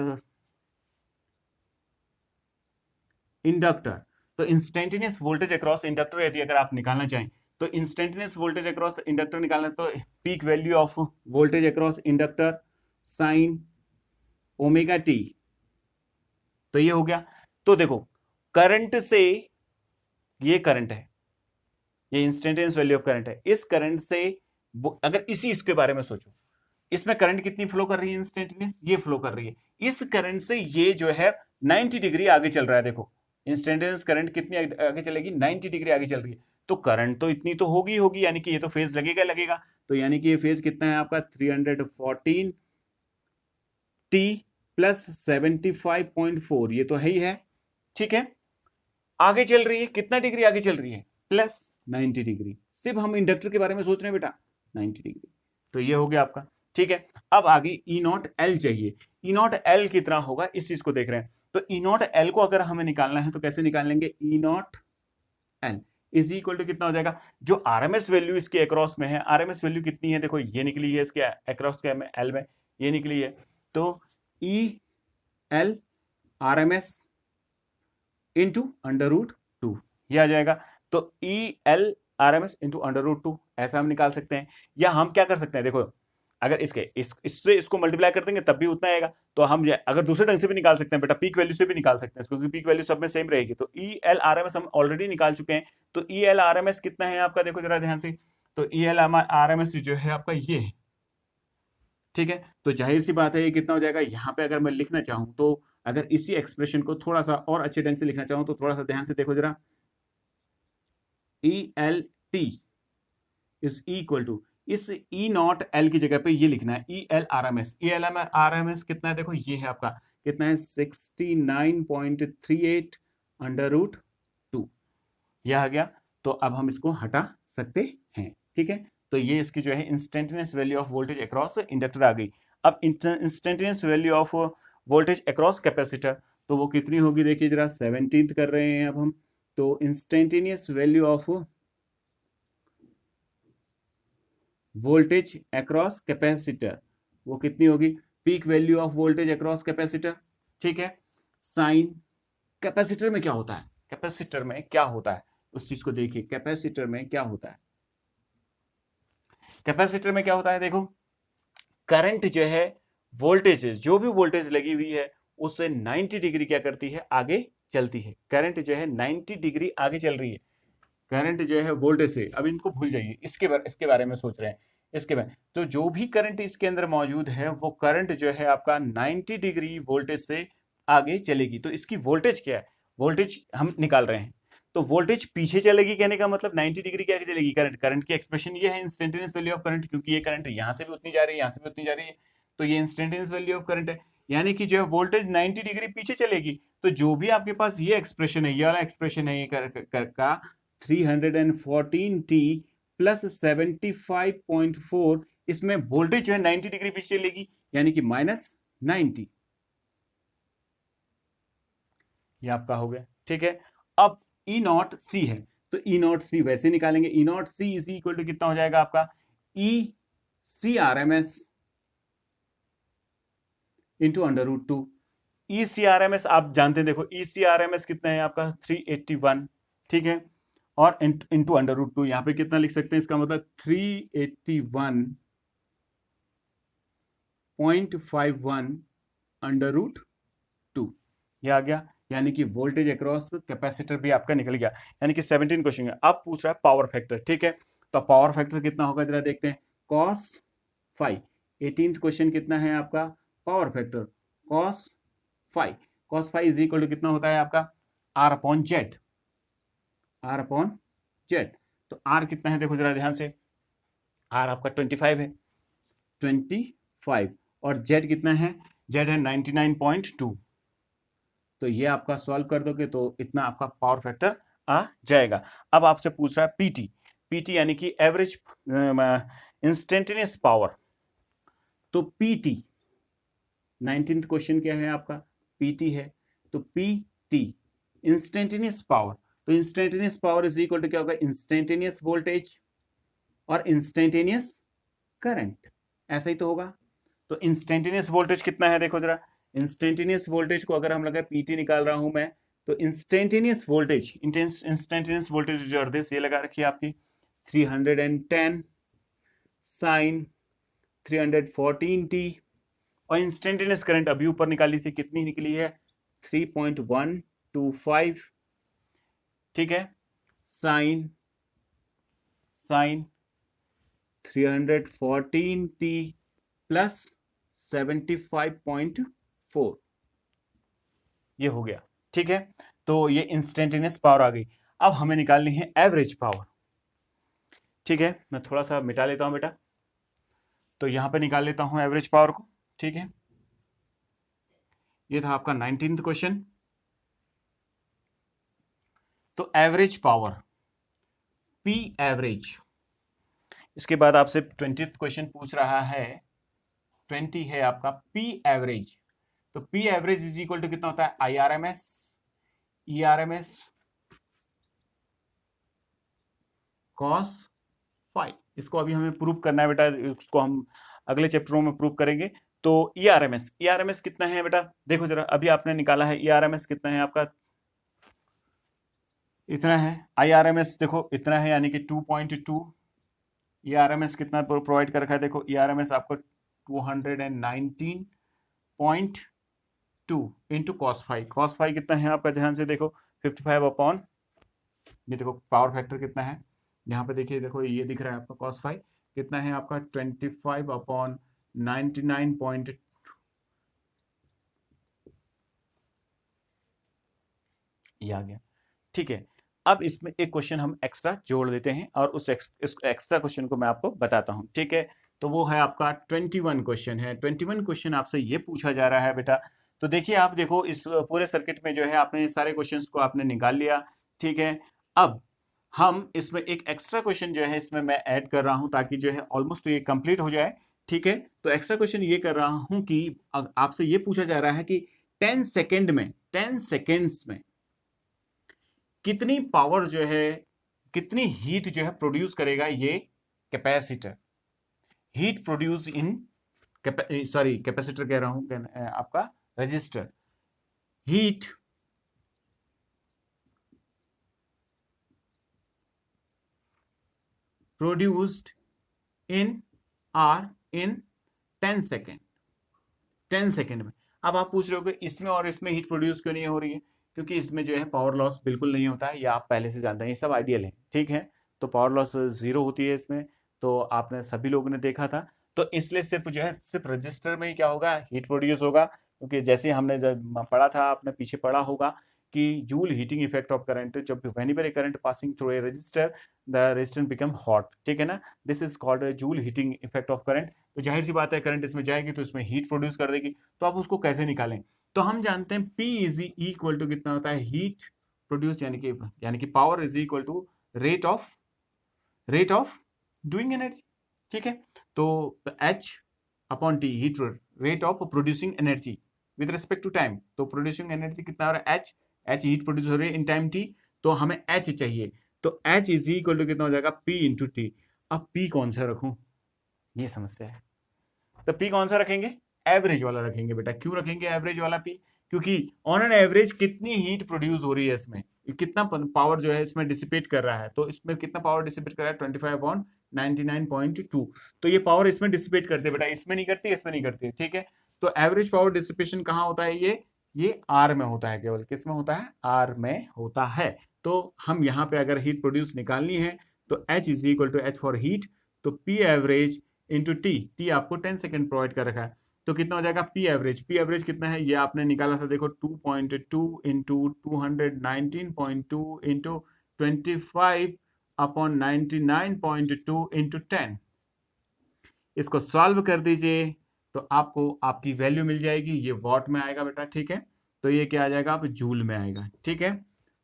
इंडक्टर। तो इंस्टेंटेनियस वोल्टेज अक्रॉस इंडक्टर यदि अगर आप निकालना चाहें तो इंस्टेंटेनियस वोल्टेज अक्रॉस इंडक्टर निकालना, तो peak value of voltage across inductor sign omega T, तो ये हो गया। तो देखो करंट से, ये करंट है, ये इंस्टेंटेनियस वैल्यू ऑफ करंट है, इस करंट से अगर इसके बारे में सोचो, इसमें करंट कितनी फ्लो कर रही है इंस्टेंटेनियस, ये फ्लो कर रही है। इस करंट से ये जो है 90 डिग्री आगे चल रहा है। देखो इंस्टेंटेनियस करंट कितनी आगे चलेगी, 90 डिग्री आगे चल रही है। तो करंट तो इतनी तो होगी होगी, यानी कि ये तो फेज लगेगा लगेगा। तो यानी कि ये फेज कितना है आपका 314 टी प्लस 75.4, ये तो है ही है, ठीक है। आगे चल रही है, कितना डिग्री आगे चल रही है, प्लस 90 डिग्री। सिर्फ हम इंडक्टर के बारे में सोच रहे हैं बेटा, 90 डिग्री। तो ये हो गया आपका, ठीक है। अब आगे ई नॉट एल चाहिए। ई नॉट एल कितना होगा इस चीज को देख रहे हैं। तो ई नॉट एल को अगर हमें निकालना है तो कैसे निकाल लेंगे, E not L is equal to कितना हो जाएगा, जो आरएमएस वैल्यू इसके अक्रॉस में है, आरएमएस वैल्यू कितनी है, देखो ये निकली है इसके अक्रॉस के में एल में, ये निकली है। तो ई एल आरएमएस इंटू √2 ये आ जाएगा। तो ई एल आरएमएस इंटू √2 ऐसा हम निकाल सकते हैं। या हम क्या कर सकते हैं, देखो अगर इससे इसको मल्टीप्लाई कर देंगे तब भी उतना आएगा। तो हम अगर दूसरे ढंग से भी निकाल सकते हैं बेटा, पीक वैल्यू से भी निकाल सकते हैं, क्योंकि पीक वैल्यू सब में सेम रहेगी। तो ई एल आरएमएस हम ऑलरेडी निकाल चुके हैं। तो ई एल आरएमएस कितना है आपका, देखो जरा ध्यान से। तो ई एल आरएमएस जो है आपका ये है, ठीक है। तो जाहिर सी बात है ये कितना हो जाएगा, यहाँ पे अगर मैं लिखना चाहूं तो अगर इसी एक्सप्रेशन को थोड़ा सा और अच्छे ढंग से लिखना चाहूं तो थोड़ा सा ध्यान से देखो जरा, E L T is equal to, इस ई नॉट एल की जगह पे ये लिखना है E L R M S. E L R M S कितना है, देखो ये है आपका कितना है 69.38 √2, यह आ गया। तो अब हम इसको हटा सकते हैं, ठीक है। तो ये इसकी जो है instantaneous value of voltage across inductor आ गई। अब instantaneous value of voltage across capacitor, तो वो कितनी होगी देखिए जरा, 17th कर रहे हैं अब हम। तो instantaneous value of voltage across capacitor वो कितनी होगी, peak value of voltage across capacitor, ठीक है। साइन कैपेसिटर में क्या होता है, कैपेसिटर में क्या होता है उस चीज को देखिए। कैपेसिटर में क्या होता है, कैपेसिटर में क्या होता है, देखो करंट जो है, वोल्टेज जो भी वोल्टेज लगी हुई है उससे 90 डिग्री क्या करती है, आगे चलती है। करंट जो है 90 डिग्री आगे चल रही है, करंट जो है वोल्टेज से। अब इनको भूल जाइए, इसके बारे में सोच रहे हैं, इसके बारे। तो जो भी करंट इसके अंदर मौजूद है वो करंट जो है आपका 90 डिग्री वोल्टेज से आगे चलेगी। तो इसकी वोल्टेज क्या है, वोल्टेज हम निकाल रहे हैं। तो वोल्टेज पीछे चलेगी, कहने का मतलब 90 डिग्री क्या चलेगी, करंट। करंट की एक्सप्रेशन ये है इंस्टेंटेनियस वैल्यू ऑफ करंट, क्योंकि ये करंट यहां से भी उतनी जा रही है, यहां से भी उतनी जा रही है। तो ये इंस्टेंटेनियस वैल्यू ऑफ करंट है, यानी कि जो है वोल्टेज 90 डिग्री पीछे चलेगी। तो जो भी आपके पास ये एक्सप्रेशन है, ये वाला एक्सप्रेशन है, ये का 314t प्लस 75.4, इसमें वोल्टेज जो है 90 डिग्री पीछे चलेगी, यानी कि -90, ये आपका हो गया, ठीक है। अब ई नॉट सी है, तो ई नॉट सी वैसे निकालेंगे। E not C is equal to कितना हो जाएगा आपका, E C R M S into √2। E C R M S आप जानते हैं, देखो E C R M S कितना है आपका 381, ठीक है। और इंटू √2, यहां पे कितना लिख सकते हैं, इसका मतलब 381.51 √2, ये आ गया। यानी कि वोल्टेज अक्रॉस कैपेसिटर भी आपका निकल गया। यानी कि 17 क्वेश्चन है। अब पूछ रहा है पावर फैक्टर, ठीक है। तो पावर फैक्टर कितना होगा जरा देखते हैं, cos फाइव। 18th क्वेश्चन कितना है आपका, power factor cos phi is equal to कितना होता है आपका, R/Z। तो R कितना है, देखो जरा ध्यान से, R आपका 25 है, 25, और Z कितना है, Z है 99.2। तो ये आपका सॉल्व कर दोगे तो इतना आपका पावर फैक्टर आ जाएगा। अब आपसे पूछ रहा है पीटी यानी कि एवरेज इंस्टेंटेनियस पावर। तो पीटी 19th क्वेश्चन क्या है आपका, पीटी है। तो पीटी इंस्टेंटेनियस पावर, तो instantaneous power is equal to क्या होगा, इंस्टेंटेनियस वोल्टेज और इंस्टेंटेनियस करंट, ऐसा ही तो होगा। तो इंस्टेंटेनियस वोल्टेज कितना है, देखो जरा, इंस्टेंटेनियस वोल्टेज को अगर हम लगा पीटी निकाल रहा हूं मैं, तो इंस्टेंटेनियस वोल्टेज जो अर्धेस ये लगा रखी है आपकी 310 साइन 314t, और इंस्टेंटेनियस करंट अभी ऊपर निकाली थी, कितनी निकली है 3.125, ठीक है, साइन 314t प्लस 75.4, ये हो गया, ठीक है। तो ये इंस्टेंटेनियस पावर आ गई। अब हमें निकालनी है एवरेज पावर, ठीक है। मैं थोड़ा सा मिटा लेता हूं बेटा, तो यहां पे निकाल लेता हूं एवरेज पावर को, ठीक है। ये था आपका 19th क्वेश्चन। तो एवरेज पावर, पी एवरेज, इसके बाद आपसे 20th क्वेश्चन पूछ रहा है, 20 है आपका पी एवरेज। तो P average is equal to कितना होता है, I R M S, E R M S cos phi. इसको अभी हमें प्रूव करना है बेटा, इसको हम अगले चैप्टरों में प्रूव करेंगे। तो ई आर एम एस कितना है बेटा, देखो जरा, अभी आपने निकाला है ई आर एम एस कितना है आपका, इतना है। आई आर एम एस देखो इतना है, यानी कि 2.2। ई आर एम एस कितना प्रोवाइड कर रखा है, देखो ई आर एम एस आपको 219.2 into cos phi. Cos phi कितना है आपका, ध्यान से देखो 55 अपॉन, ये देखो पावर फैक्टर कितना है, यहाँ पे देखिए, देखो ये दिख रहा है आपका कॉस फाई कितना है आपका 25 अपॉन 99. ये आ गया, ठीक है। अब इसमें एक क्वेश्चन हम एक्स्ट्रा जोड़ देते हैं और उस एक्स्ट्रा क्वेश्चन को मैं आपको बताता हूं, ठीक है। तो वो है आपका 21 क्वेश्चन है। 21 क्वेश्चन आपसे ये पूछा जा रहा है बेटा, तो देखिए आप देखो, इस पूरे सर्किट में जो है आपने सारे क्वेश्चंस को आपने निकाल लिया, ठीक है। अब हम इसमें एक एक्स्ट्रा क्वेश्चन जो है इसमें मैं ऐड कर रहा हूं, ताकि जो है ऑलमोस्ट ये कंप्लीट हो जाए, ठीक है। तो एक्स्ट्रा क्वेश्चन ये कर रहा हूं कि आपसे ये पूछा जा रहा है कि 10 सेकेंड्स में कितनी पावर जो है, कितनी हीट जो है प्रोड्यूस करेगा ये capacitor. Heat produce in capacitor कह रहा हूं, आपका register. Heat produced in 10 second, 10 second में। अब आप पूछ रहे हो कि इसमें और इसमें हीट प्रोड्यूस क्यों नहीं हो रही है, क्योंकि इसमें जो है पावर लॉस बिल्कुल नहीं होता है, ये आप पहले से जानते हैं, ये सब आइडियल है, ठीक है। तो पावर लॉस 0 होती है इसमें, तो आपने सभी लोगों ने देखा था। तो इसलिए सिर्फ जो है सिर्फ रजिस्टर में ही क्या होगा, हीट प्रोड्यूस होगा, क्योंकि जैसे हमने जब पढ़ा था, आपने पीछे पढ़ा होगा कि Joule heating effect of current, जब whenever a current passing through a resistor the resistance become hot, ठीक है ना, this is called Joule heating effect of current. तो जाहिर सी बात है करंट इसमें जाएगी तो इसमें हीट प्रोड्यूस कर देगी। तो आप उसको कैसे निकालें, तो हम जानते हैं P इज इक्वल टू कितना होता है, हीट प्रोड्यूस, यानी कि power is equal to rate of doing energy, ठीक है। तो H अपॉन T, heat rate of producing energy with respect to time. तो प्रोड्यूसिंग एनर्जी कितना हो रहा है, H हीट प्रोड्यूस हो रही है इन टाइम T, तो हमें H चाहिए। तो H इज इक्वल टू कितना हो जाएगा, P इंटू T। अब P कौन सा रखूं, ये समस्या है। तो P कौन सा रखेंगे, एवरेज वाला रखेंगे बेटा। क्यों रखेंगे एवरेज वाला P, क्योंकि ऑन एन एवरेज कितनी हीट प्रोड्यूस हो रही है इसमें, कितना पावर जो है इसमें डिसिपेट कर रहा है, तो इसमें कितना पावर डिसिपेट कर रहा है 25/99.2। तो ये पावर इसमें डिसिपेट करते बेटा, इसमें नहीं करती, इसमें नहीं करती, ठीक है। तो एवरेज पावर डिसिपेशन कहाँ होता है, ये आर में होता है, केवल किस में होता है, आर में होता है। तो हम यहाँ पे अगर हीट प्रोड्यूस निकालनी है तो H is equal to H for heat, तो P एवरेज इंटू टी आपको 10 सेकेंड प्रोवाइड कर रखा है, तो कितना हो जाएगा P एवरेज कितना है, ये आपने निकाला था, देखो 2.2 इंटू 219.2 इंटू 25/99.2 इंटू 10। इसको सॉल्व कर दीजिए तो आपको आपकी वैल्यू मिल जाएगी, ये वॉट में आएगा बेटा, ठीक है। तो ये क्या आ जाएगा, आप जूल में आएगा, ठीक है।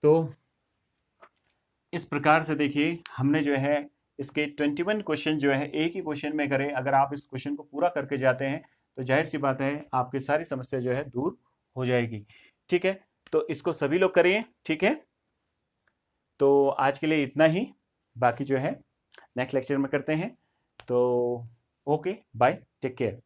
तो इस प्रकार से देखिए हमने जो है इसके 21 क्वेश्चन जो है एक ही क्वेश्चन में करें, अगर आप इस क्वेश्चन को पूरा करके जाते हैं तो जाहिर सी बात है आपकी सारी समस्या जो है दूर हो जाएगी, ठीक है। तो इसको सभी लोग करिए, ठीक है। तो आज के लिए इतना ही, बाकी जो है नेक्स्ट लेक्चर में करते हैं। तो ओके, बाय, टेक केयर।